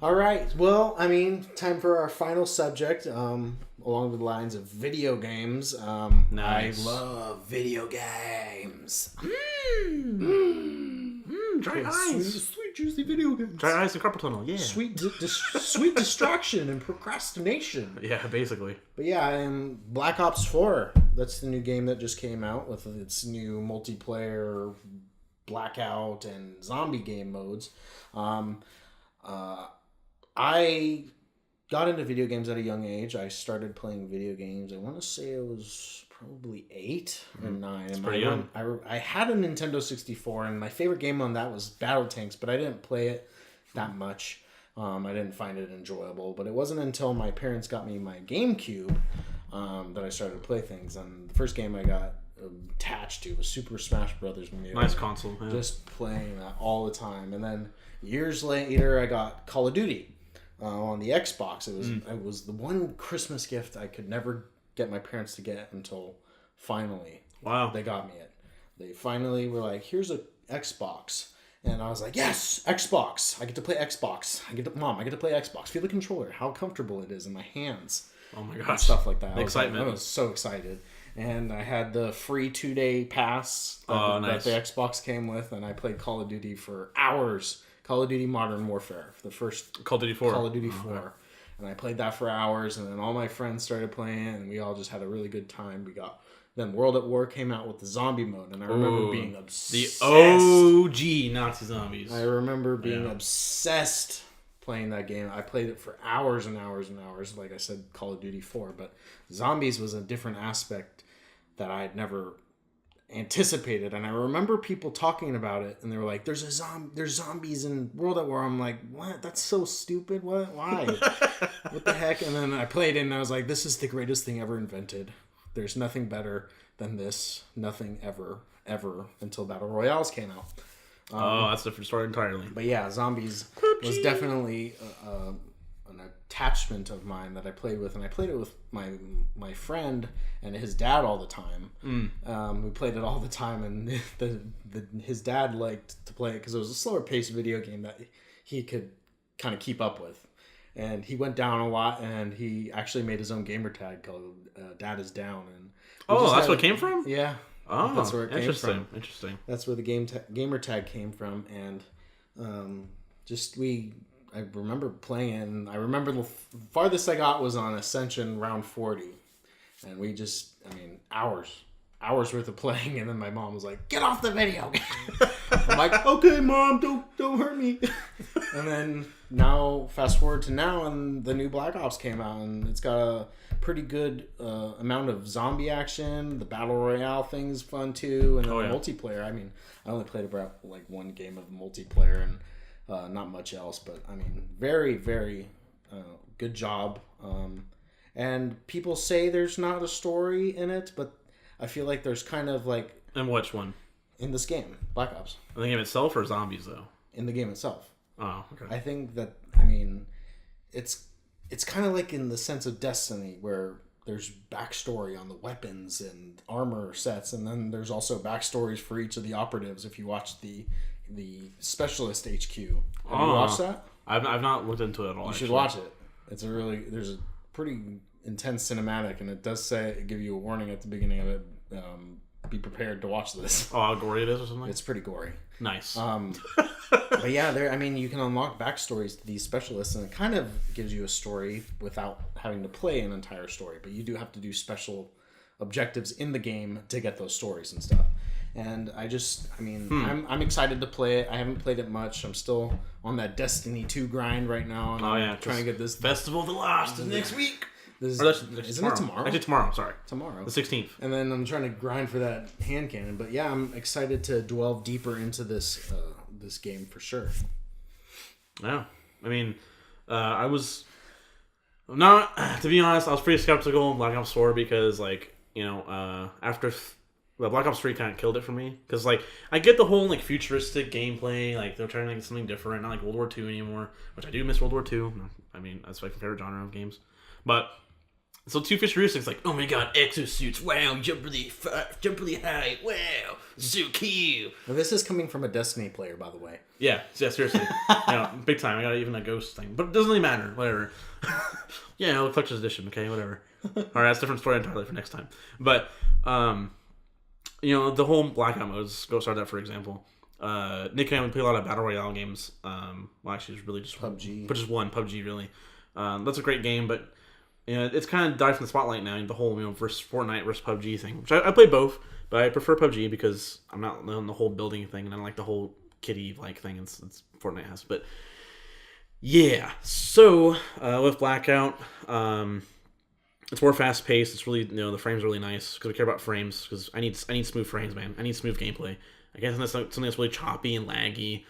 All right. Well, I mean, time for our final subject, along the lines of video games. Nice. I love video games. Dry eyes. Sweet, juicy video games. Dry eyes and carpal tunnel, yeah. Sweet distraction and procrastination. Yeah, basically. But yeah, Black Ops 4. That's the new game that just came out with its new multiplayer blackout and zombie game modes. I got into video games at a young age. I started playing video games. I want to say it was probably 8 or 9. It's pretty young. I had a Nintendo 64, and my favorite game on that was Battle Tanks, but I didn't play it that much. I didn't find it enjoyable, but it wasn't until my parents got me my GameCube that I started to play things. And the first game I got attached to was Super Smash Brothers Melee. Nice console. Yeah. Just playing that all the time. And then years later, I got Call of Duty on the Xbox. It was the one Christmas gift I could never get my parents to get until finally they got me it. They finally were like, here's a Xbox. And I was like, yes, Xbox. I get to play Xbox. I get to play Xbox. Feel the controller, how comfortable it is in my hands. Oh my gosh. And stuff like that. Excitement. I was so excited. And I had the free 2-day pass that the Xbox came with, and I played Call of Duty for hours. Call of Duty Modern Warfare, the first Call of Duty 4. Call of Duty 4. Okay. And I played that for hours, and then all my friends started playing, and we all just had a really good time. Then World at War came out with the zombie mode, and I remember being obsessed. The OG Nazi zombies. I remember being obsessed playing that game. I played it for hours and hours and hours, like I said, Call of Duty 4. But zombies was a different aspect that I had never anticipated. And I remember people talking about it, and they were like, there's zombies in World at War. I'm like, what? That's so stupid. What? Why? What the heck? And then I played it, and I was like, this is the greatest thing ever invented. There's nothing better than this. Nothing ever until Battle Royales came out. That's a different story entirely. But yeah, zombies was definitely an attachment of mine that I played with, and I played it with my friend and his dad all the time. We played it all the time, and his dad liked to play it because it was a slower paced video game that he could kind of keep up with. And he went down a lot, and he actually made his own gamer tag called Dad is Down. And that's what it came from? Yeah. Oh, that's where it came from. Interesting. That's where the gamer tag came from. And I remember playing it, and I remember the farthest I got was on Ascension round 40. And we hours worth of playing, and then my mom was like, get off the video game. I'm like, okay, Mom, don't hurt me. And then now, fast forward to now, and the new Black Ops came out, and it's got a pretty good amount of zombie action. The Battle Royale thing is fun too, and then the multiplayer. I mean, I only played about like one game of multiplayer and not much else, but I mean, very, very good job. And people say there's not a story in it, but I feel like there's kind of like... And which one? In this game, Black Ops. In the game itself or zombies, though? In the game itself. Oh, okay. I think that, I mean, it's kind of like in the sense of Destiny, where there's backstory on the weapons and armor sets, and then there's also backstories for each of the operatives if you watch the Specialist HQ. Have you watched that? I've not looked into it at all. You should watch it. There's a pretty intense cinematic, and it does give you a warning at the beginning of it. Be prepared to watch this. Oh, how gory it is or something? It's pretty gory. Nice. But yeah, you can unlock backstories to these specialists, and it kind of gives you a story without having to play an entire story. But you do have to do special objectives in the game to get those stories and stuff. And I'm excited to play it. I haven't played it much. I'm still on that Destiny 2 grind right now. And I'm trying to get this Festival of the Lost is next week. Isn't it tomorrow? Actually, tomorrow. Sorry, tomorrow, the 16th. And then I'm trying to grind for that hand cannon. But yeah, I'm excited to delve deeper into this game for sure. Yeah, I mean, I was not, to be honest, I was pretty skeptical in Black Ops 4 because, after the Black Ops 3 kind of killed it for me. Because, I get the whole, futuristic gameplay, they're trying to make something different, not like World War II anymore, which I do miss World War II. I mean, that's my favorite genre of games. But so too futuristics, oh my god, exosuits, wow, jump really high, wow, so cute. Now, this is coming from a Destiny player, by the way. Yeah, seriously, big time. I got even a ghost thing, but it doesn't really matter. Whatever. The collector's edition. Okay, whatever. All right, that's a different story entirely for next time. But the whole blackout modes. Go start that for example. Nick and I would play a lot of battle royale games. Actually, it's really just PUBG, but just one PUBG really. That's a great game, but. It's kind of died from the spotlight now. The whole versus Fortnite versus PUBG thing, which I play both, but I prefer PUBG because I'm not on the whole building thing, and I don't like the whole kitty thing it's Fortnite has. But yeah, so with Blackout, it's more fast paced. It's really the frames are really nice because I care about frames because I need smooth frames, man. I need smooth gameplay. I guess that's something that's really choppy and laggy.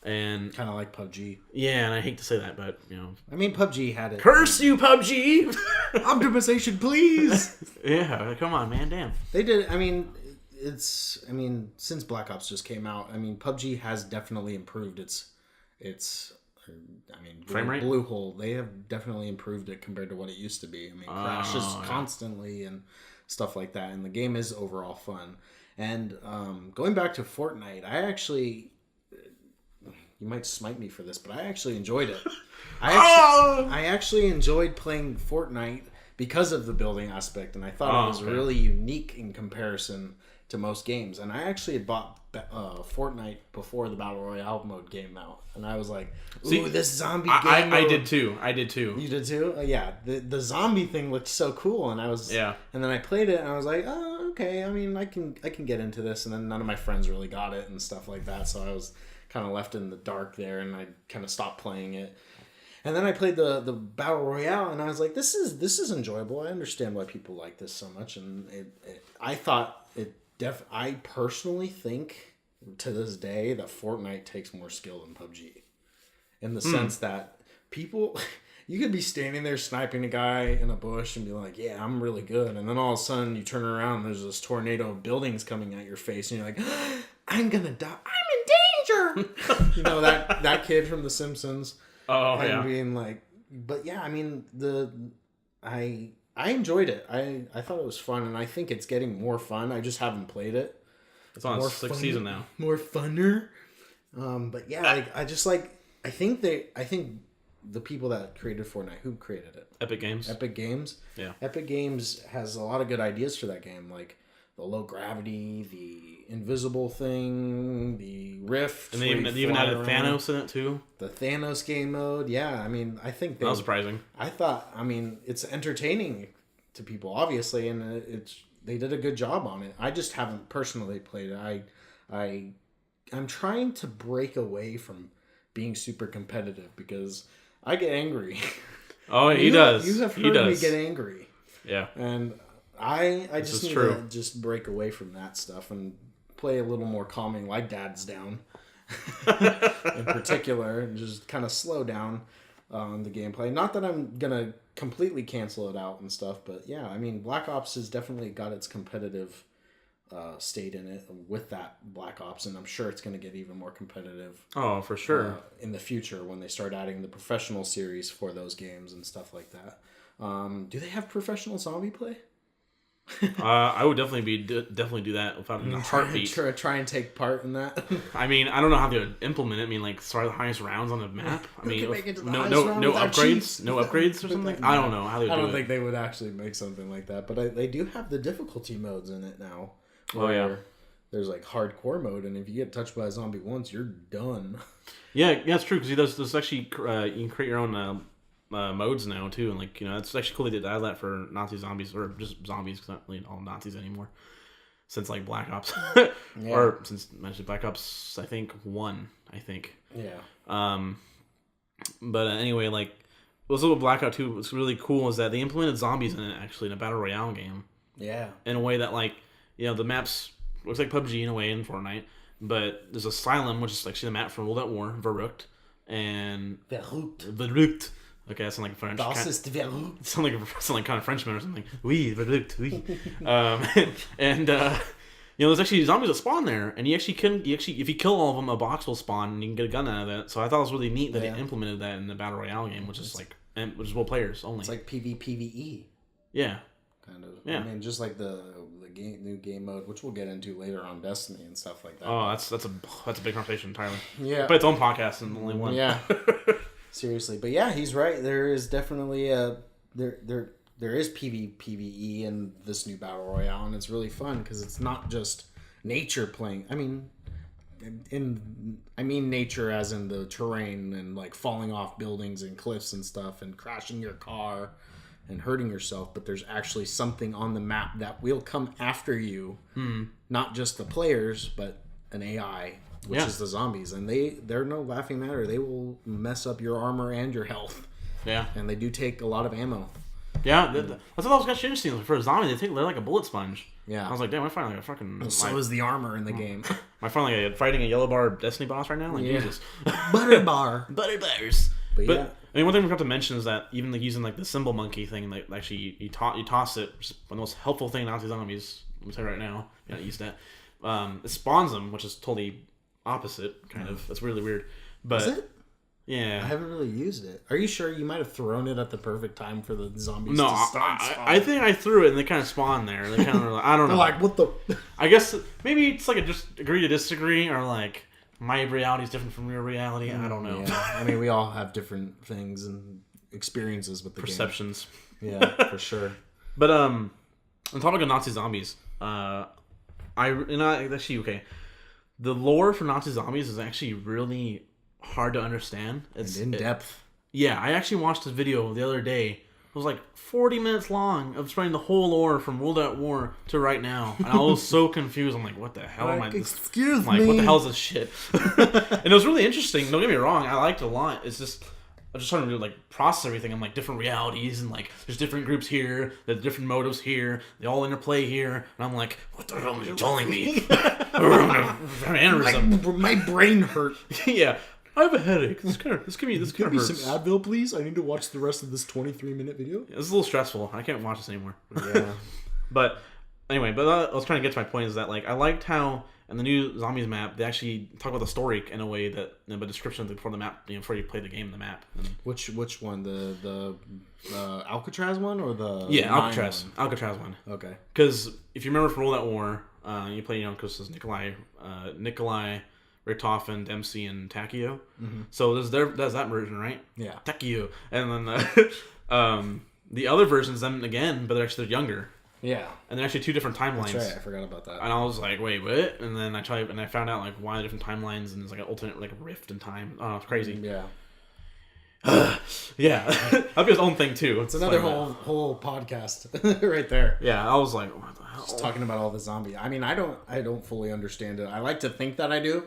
And kind of like PUBG. Yeah, and I hate to say that, but PUBG had it. Curse you, PUBG! Optimization, please. Yeah, come on, man, damn. They did. I mean, since Black Ops just came out, I mean, PUBG has definitely improved its I mean, frame rate? Blue Hole, they have definitely improved it compared to what it used to be. I mean, crashes constantly and stuff like that, and the game is overall fun. And going back to Fortnite, you might smite me for this, but I actually enjoyed it. I actually enjoyed playing Fortnite because of the building aspect, and I thought it was really unique in comparison to most games. And I actually had bought Fortnite before the Battle Royale mode came out, and I was like, ooh, this zombie game mode. I did too. You did too? Yeah. The zombie thing looked so cool, and I was... Yeah. And then I played it, and I was like, oh, okay, I mean, I can get into this, and then none of my friends really got it and stuff like that, so I was kind of left in the dark there, and I kind of stopped playing it. And then I played the Battle Royale, and I was like, this is enjoyable. I understand why people like this so much, and I personally think to this day that Fortnite takes more skill than PUBG, in the sense that people, you could be standing there sniping a guy in a bush and be like, yeah, I'm really good, and then all of a sudden you turn around and there's this tornado of buildings coming at your face, and you're like, I'm gonna die, I'm in danger. You know, that kid from The Simpsons. Oh, and yeah. Being like, but yeah, I mean, I enjoyed it. I thought it was fun, and I think it's getting more fun. I just haven't played it. It's on its sixth season now. More funner. But yeah, I think the people that created Fortnite, who created it? Epic Games. Epic Games. Yeah. Epic Games has a lot of good ideas for that game, like the low gravity, the invisible thing, the rift. And they even added Thanos in it too. The Thanos game mode. Yeah, I mean, I think that was surprising. I thought, I mean, it's entertaining to people, obviously, and they did a good job on it. I just haven't personally played it. I'm trying to break away from being super competitive because I get angry. Oh, he does. You have heard me get angry. Yeah. And I just need to just break away from that stuff and play a little more calming, like Dad's Down in particular, and just kind of slow down on the gameplay. Not that I'm going to completely cancel it out and stuff, but yeah, I mean, Black Ops has definitely got its competitive state in it with that Black Ops, and I'm sure it's going to get even more competitive. Oh, for sure. In the future when they start adding the professional series for those games and stuff like that. Do they have professional zombie play? I would definitely do that without a heartbeat. Try and take part in that. I mean, I don't know how they would implement it. I mean, like, start the highest rounds on the map. I mean, no upgrades, no upgrades or something. I don't know how they would do it. I don't think they would actually make something like that. But they do have the difficulty modes in it now. Oh yeah. There's like hardcore mode, and if you get touched by a zombie once, you're done. Yeah, it's true because there's actually you can create your own modes now too, and like, you know, it's actually cool they did that for Nazi zombies, or just zombies, because not really all Nazis anymore since like Black Ops. Or since actually Black Ops I think 1. Yeah. But anyway, like, what's with Black Ops 2 what's really cool is that they implemented zombies in it actually in a battle royale game. Yeah. In a way that, like, you know, the maps looks like PUBG in a way in Fortnite, but there's Asylum, which is actually the map from World at War, Verrückt, and Verrückt. Okay, that sounds like French. Das ist verrückt. Sound like kind of Frenchman or something. Oui, verrückt, oui. And you know, there's actually zombies that spawn there, and you actually if you kill all of them, a box will spawn, and you can get a gun out of that. So I thought it was really neat that they implemented that in the battle royale game, which is like, and which is well players only. It's like PvPvE. Yeah. Kind of. Yeah. I mean, just like the new game mode, which we'll get into later on Destiny and stuff like that. Oh, that's a big conversation entirely. Yeah. But its own podcast and only one. Yeah. Seriously, but yeah, he's right. There is definitely there is PvPvE in this new battle royale, and it's really fun because it's not just nature playing. I mean, nature as in the terrain and like falling off buildings and cliffs and stuff and crashing your car and hurting yourself, but there's actually something on the map that will come after you, not just the players, but an AI, which is the zombies, and they're no laughing matter. They will mess up your armor and your health. Yeah, and they do take a lot of ammo. Yeah, that's what I was actually interesting. For a zombie, they're like a bullet sponge. Yeah, I was like, damn, I find like a fucking. And so is the armor in the game. I find like fighting a yellow bar Destiny boss right now. Like, Jesus, butter bars. But yeah. I mean, one thing we forgot to mention is that even like using like the symbol monkey thing, like actually you toss it, which is the most helpful thing in Nazi zombies. I'm saying right now, you're not used to that. It spawns them, which is totally opposite, kind of. That's really weird. But Is it? yeah, I haven't really used it. Are you sure you might have thrown it at the perfect time for the zombies? No, to start I think I threw it and they kind of spawned there. They kind of like, I don't know. They're like, what the? I guess maybe it's like a just agree to disagree, or like my reality is different from your reality. I don't know. Yeah. I mean, we all have different things and experiences with the Perceptions. game. Yeah, for sure. But on topic of Nazi zombies, actually okay. The lore for Nazi zombies is actually really hard to understand. It's in depth. Yeah, I actually watched a video the other day. It was like 40 minutes long of explaining the whole lore from World at War to right now, and I was so confused. I'm like, what the hell am I? Excuse me. What the hell is this shit? And it was really interesting. Don't get me wrong, I liked it a lot. It's just I'm just trying to like process everything. I'm like different realities and like there's different groups here, there's different motives here, they all interplay here, and I'm like, what the hell are you telling me? Aneurysm. My brain hurt. Yeah. I have a headache. This kind of Give me hurts. some Advil, please. I need to watch the rest of this 23-minute video. It's a little stressful. I can't watch this anymore. Yeah. But anyway, I was trying to get to my point is that like I liked how in the new zombies map they actually talk about the story in a way that the description before the map, before you play the game, the map. And which one? The Alcatraz one or the Alcatraz one. Okay. Because if you remember from World at War, you play because there's Nikolai. Richtofen, Dempsey, and Takio. Mm-hmm. So there's that version, right? Yeah. Takio. And then the other version's them again, but they're younger. Yeah. And they're actually two different timelines. That's right, I forgot about that. And I was like, wait, what? And then I found out like why the different timelines, and there's like an alternate like rift in time. Oh, it's crazy. Yeah. Yeah. That'd be his own thing too. It's another whole podcast right there. Yeah, I was like, what the hell? Just talking about all the zombies. I mean, I don't fully understand it. I like to think that I do.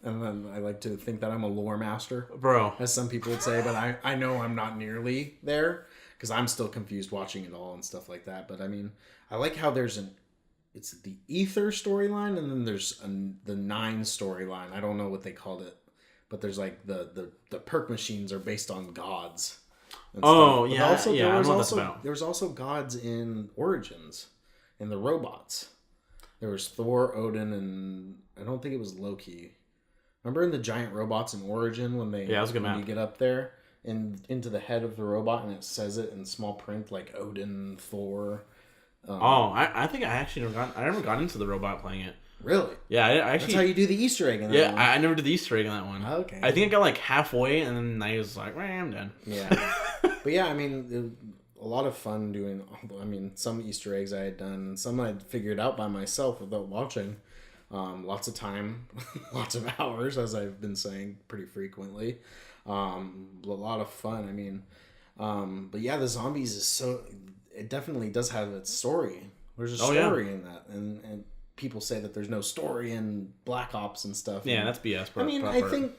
And then I like to think that I'm a lore master, bro, as some people would say, but I know I'm not nearly there because I'm still confused watching it all and stuff like that. But I mean, I like how it's the Ether storyline, and then there's the 9 storyline. I don't know what they called it, but there's like the perk machines are based on gods. And oh stuff. yeah, also, yeah, I know what that's about. There was also gods in Origins, in the robots. There was Thor, Odin, and I don't think it was Loki. Remember in the giant robots in Origin when that was a good map. You get up there and into the head of the robot and it says it in small print like Odin, Thor. I think I never got into the robot playing it. Really? Yeah, I actually. That's how you do the Easter egg in that one. I never did the Easter egg in that one. Okay. I think I got like halfway and then I was like, I'm done. Yeah. But yeah, I mean, a lot of fun doing. I mean, some Easter eggs I had done, and some I'd figured out by myself without watching. Lots of time, lots of hours, as I've been saying pretty frequently. A lot of fun. I mean, but yeah, the zombies is it definitely does have its story. There's a story in that, and people say that there's no story in Black Ops and stuff. Yeah, and, that's BS. I mean, I think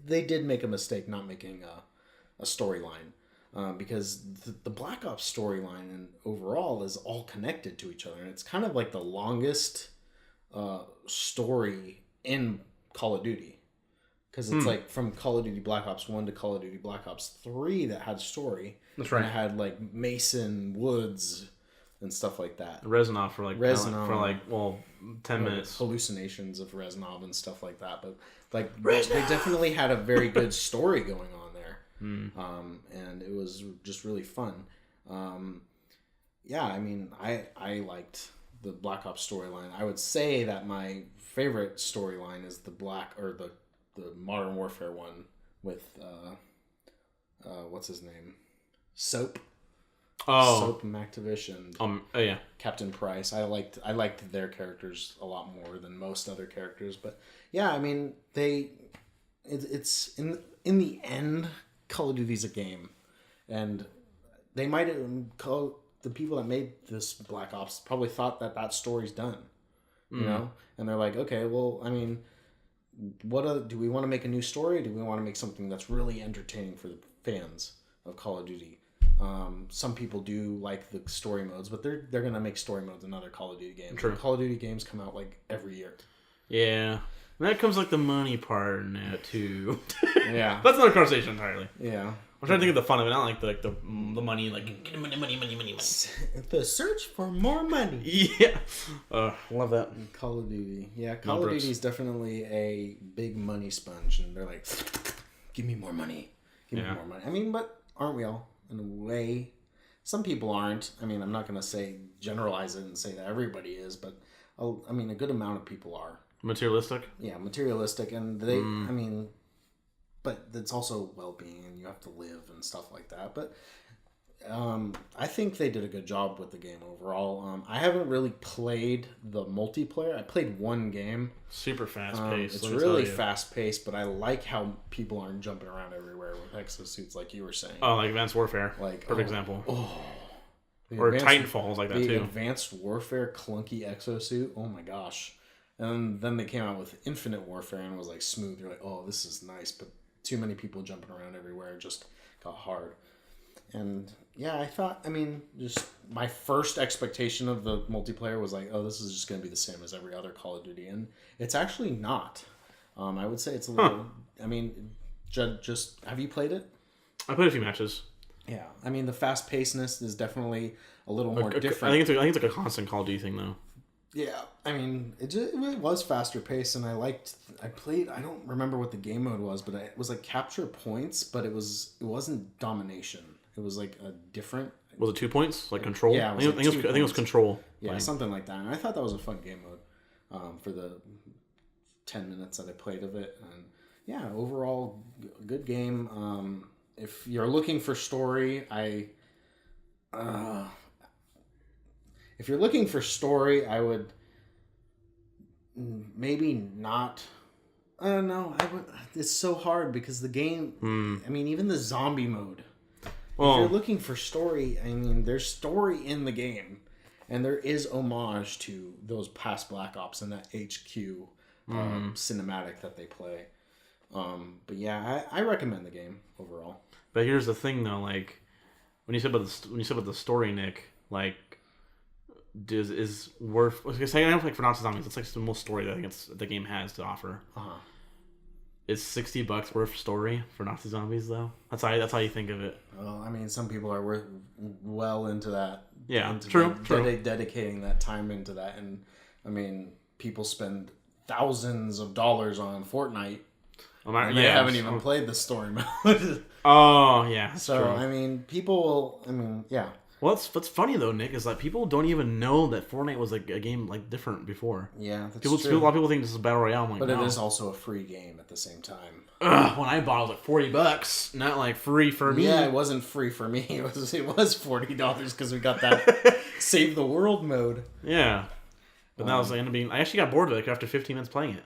they did make a mistake not making a storyline. Because the Black Ops storyline and overall is all connected to each other, and it's kind of like the longest story in Call of Duty, because it's like from Call of Duty Black Ops 1 to Call of Duty Black Ops 3 that had story. That's right. And it had like Mason Woods and stuff like that. Reznov for 10 minutes. Hallucinations of Reznov and stuff like that. But like they definitely had a very good story going on there. And it was just really fun. Yeah, I mean, I liked the Black Ops storyline. I would say that my favorite storyline is the Modern Warfare one with what's his name? Soap. Soap and Activision. Yeah. Captain Price. I liked their characters a lot more than most other characters, but yeah, I mean it's in the end, Call of Duty's a game, and they might have the people that made this Black Ops probably thought that story's done, you know, and they're like, okay, well, I mean, do we want to make a new story? Do we want to make something that's really entertaining for the fans of Call of Duty? Some people do like the story modes, but they're gonna make story modes in other Call of Duty games. True. Call of Duty games come out like every year. Yeah. And that comes like the money part in it too. Yeah. That's another conversation entirely. Yeah. I'm trying to think of the fun of it, not like the money, like money. The search for more money. Yeah, love that. Call of Duty, Call of Duty is definitely a big money sponge, and they're like, give me more money, give me more money. I mean, but aren't we all in a way? Some people aren't. I mean, I'm not gonna generalize it and say that everybody is, but I mean, a good amount of people are materialistic. Yeah, materialistic, and they. I mean. But it's also well-being, and you have to live and stuff like that. But I think they did a good job with the game overall. I haven't really played the multiplayer. I played one game. Super fast-paced. It's really fast-paced, but I like how people aren't jumping around everywhere with exosuits, like you were saying. Oh, like Advanced Warfare. Perfect example. Or Titanfall like that, too. The Advanced Warfare clunky exosuit. Oh, my gosh. And then they came out with Infinite Warfare, and it was, like, smooth. You're like, oh, this is nice, but too many people jumping around everywhere just got hard. And yeah, I thought, I mean, just my first expectation of the multiplayer was like, oh, this is just going to be the same as every other Call of Duty. And it's actually not. I would say it's a little, I mean, just, have you played it? I played a few matches. Yeah. I mean, the fast pacedness is definitely a little more different. I think it's like a constant Call of Duty thing, though. Yeah, I mean, it was faster paced, and I don't remember what the game mode was, but it was like capture points, but it wasn't domination. It was like a different... Was it 2 points? Like control? Yeah, I think it was control. Yeah, something like that. And I thought that was a fun game mode for the 10 minutes that I played of it. And yeah, overall, good game. If you're looking for story, if you're looking for story, I would maybe not. I don't know. It's so hard because the game. I mean, even the zombie mode. If you're looking for story, I mean, there's story in the game, and there is homage to those past Black Ops and that HQ cinematic that they play. But yeah, I recommend the game overall. But here's the thing, though. Like when you said about the story, Nick, like. Is worth. I was gonna say, I don't like for Nazi Zombies. It's like the most story that I think the game has to offer. Is $60 worth story for Nazi Zombies though? That's how you think of it. Well, I mean, some people are well into that. Yeah, true. Dedicating that time into that, and I mean, people spend thousands of dollars on Fortnite. And they haven't even played the story mode. Oh yeah. So true. I mean, people will. I mean, yeah. Well, what's funny though, Nick, is that people don't even know that Fortnite was like a game like different before. Yeah, that's true. A lot of people think this is a battle royale. I'm like, but it is also a free game at the same time. When I bought it, like $40, not like free for me. Yeah, it wasn't free for me. It was $40 because we got that Save the World mode. Yeah, but that was like, I actually got bored of it after 15 minutes playing it.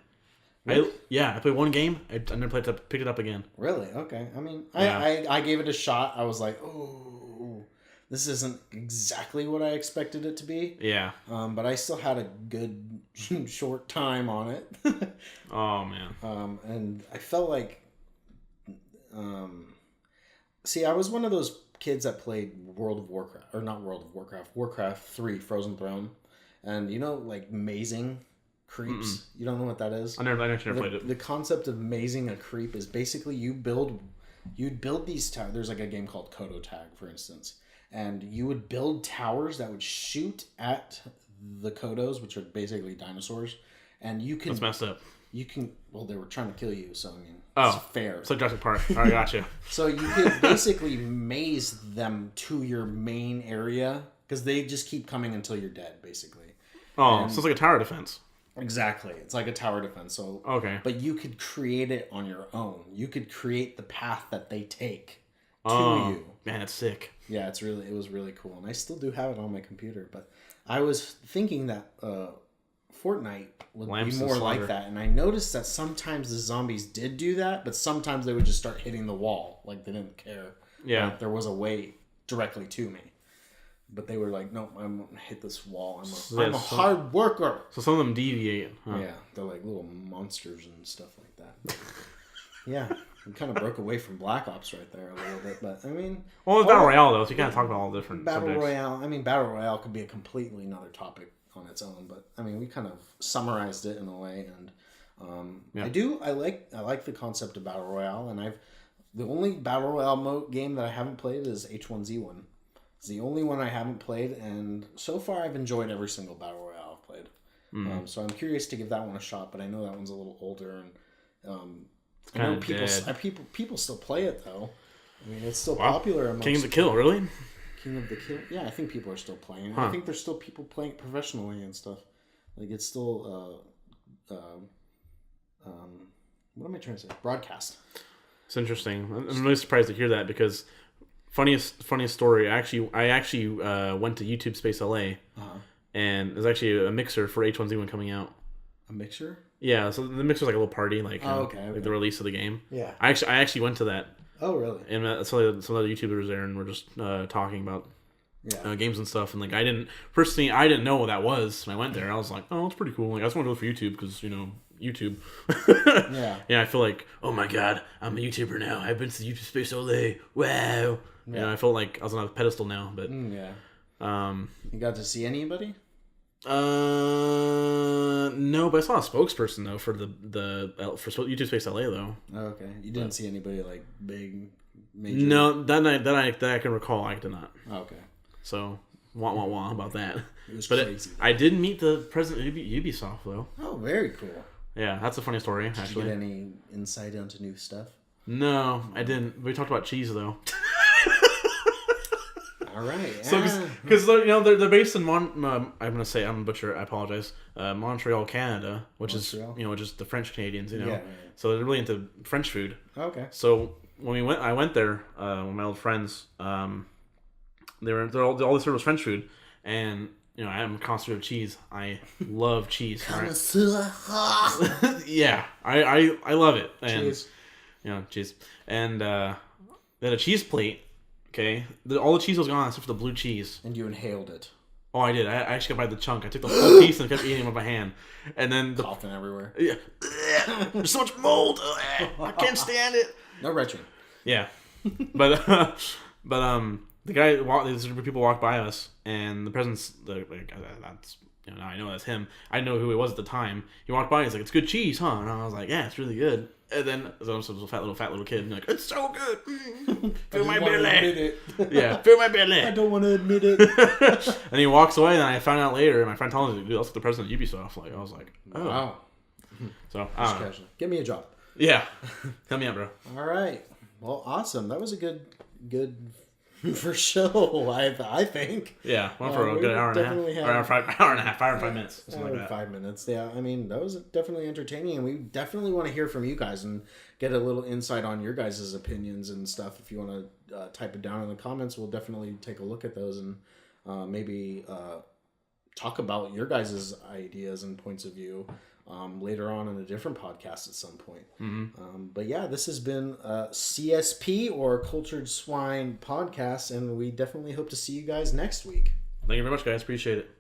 Really? I played one game. I never picked it up again. Really? Okay. I mean, I gave it a shot. I was like, oh. This isn't exactly what I expected it to be. Yeah. But I still had a good short time on it. Oh, man. And I felt like... see, I was one of those kids that played Warcraft 3, Frozen Throne. And you know, like, mazing creeps? Mm-mm. You don't know what that is? I never played it. The concept of mazing a creep is basically you'd build these towers. There's like a game called Kodo Tag, for instance. And you would build towers that would shoot at the Kodos, which are basically dinosaurs. And you can... That's messed up. You can... Well, they were trying to kill you, so I mean... It's fair. It's like Jurassic Park. All right, gotcha. So you could basically maze them to your main area, because they just keep coming until you're dead, basically. So it's like a tower defense. Exactly. It's like a tower defense. So okay. But you could create it on your own. You could create the path that they take to you. Man, it's sick. Yeah, it was really cool. And I still do have it on my computer. But I was thinking that Fortnite would be more like that. And I noticed that sometimes the zombies did do that, but sometimes they would just start hitting the wall. Like they didn't care. Yeah. Like there was a way directly to me. But they were like, nope, I'm going to hit this wall. I'm a hard worker. So some of them deviate. Huh? Yeah, they're like little monsters and stuff like that. Yeah, we kind of broke away from Black Ops right there a little bit. But, I mean... Well, it's Battle Royale, though, so you kind of talk about all different Battle subjects. Royale, I mean, Battle Royale could be a completely another topic on its own. But, I mean, we kind of summarized it in a way. And I like the concept of Battle Royale. And The only Battle Royale game that I haven't played is H1Z1. It's the only one I haven't played, and so far I've enjoyed every single Battle Royale I've played. So I'm curious to give that one a shot, but I know that one's a little older, and it's kind of people still play it though. I mean, it's still popular amongst King of the Kill, really? King of the Kill. Yeah, I think people are still playing. Huh. I think there's still people playing it professionally and stuff. Like it's still what am I trying to say? Broadcast. It's interesting. I'm really surprised to hear that because funniest story. I actually went to YouTube Space LA, and there's actually a mixer for H1Z1 coming out. A mixer? Yeah, so the mixer's like a little party, like okay. like the release of the game. Yeah. I actually went to that. Oh really? And some of the other YouTubers there, and we're just talking about games and stuff. And like I didn't know what that was when I went there. I was like, oh, it's pretty cool. Like I just want to go for YouTube because YouTube. Yeah, I feel like, oh my god, I'm a YouTuber now. I've been to YouTube Space all day. Wow. Yeah. I felt like I was on a pedestal now, but you got to see anybody? No, but I saw a spokesperson though for for YouTube Space LA though. Oh, okay, you didn't see anybody like big, major. No, that I can recall, I did not. Oh, okay. So wah about that. It was but crazy. I did meet the president of Ubisoft though. Oh, very cool. Yeah, that's a funny story. Actually, did you get any insight into new stuff? No, I didn't. We talked about cheese though. All right. So, because they're based in I'm gonna say I'm a butcher. I apologize. Montreal, Canada, which is the French Canadians. Yeah. So they're really into French food. Okay. So when I went there with my old friends. All they served was French food, and I am a connoisseur of cheese. I love cheese. Connoisseur. Yeah, I love it. And, cheese. Cheese. And they had a cheese plate. Okay, all the cheese was gone except for the blue cheese. And you inhaled it. Oh, I did. I actually got by the chunk. I took the whole piece and kept eating it with my hand. And then coughing everywhere. Yeah, there's so much mold. I can't stand it. No retching. Yeah, but the guy these people walked by us, and the president's that's now I know that's him. I didn't know who he was at the time. He walked by. He's like, "It's good cheese, huh?" And I was like, "Yeah, it's really good." And then so I was a fat little kid, and like, "It's so good." Fill my belly. Yeah, fill my belly. I don't want to admit it. And he walks away, and I found out later. And my friend told me, "Dude, that's the president of Ubisoft." Like, I was like, "Oh, wow." So give me a job. Yeah, help me out, bro. All right. Well, awesome. That was a good for show. I think. Yeah, went for a good hour and a half. Hour and a half, 5 minutes. Something like that. 5 minutes. Yeah, I mean that was definitely entertaining, and we definitely want to hear from you guys and get a little insight on your guys' opinions and stuff. If you want to type it down in the comments, we'll definitely take a look at those and maybe talk about your guys' ideas and points of view later on in a different podcast at some point. But yeah, this has been CSP or Cultured Swine Podcast, and we definitely hope to see you guys next week. Thank you very much, guys. Appreciate it.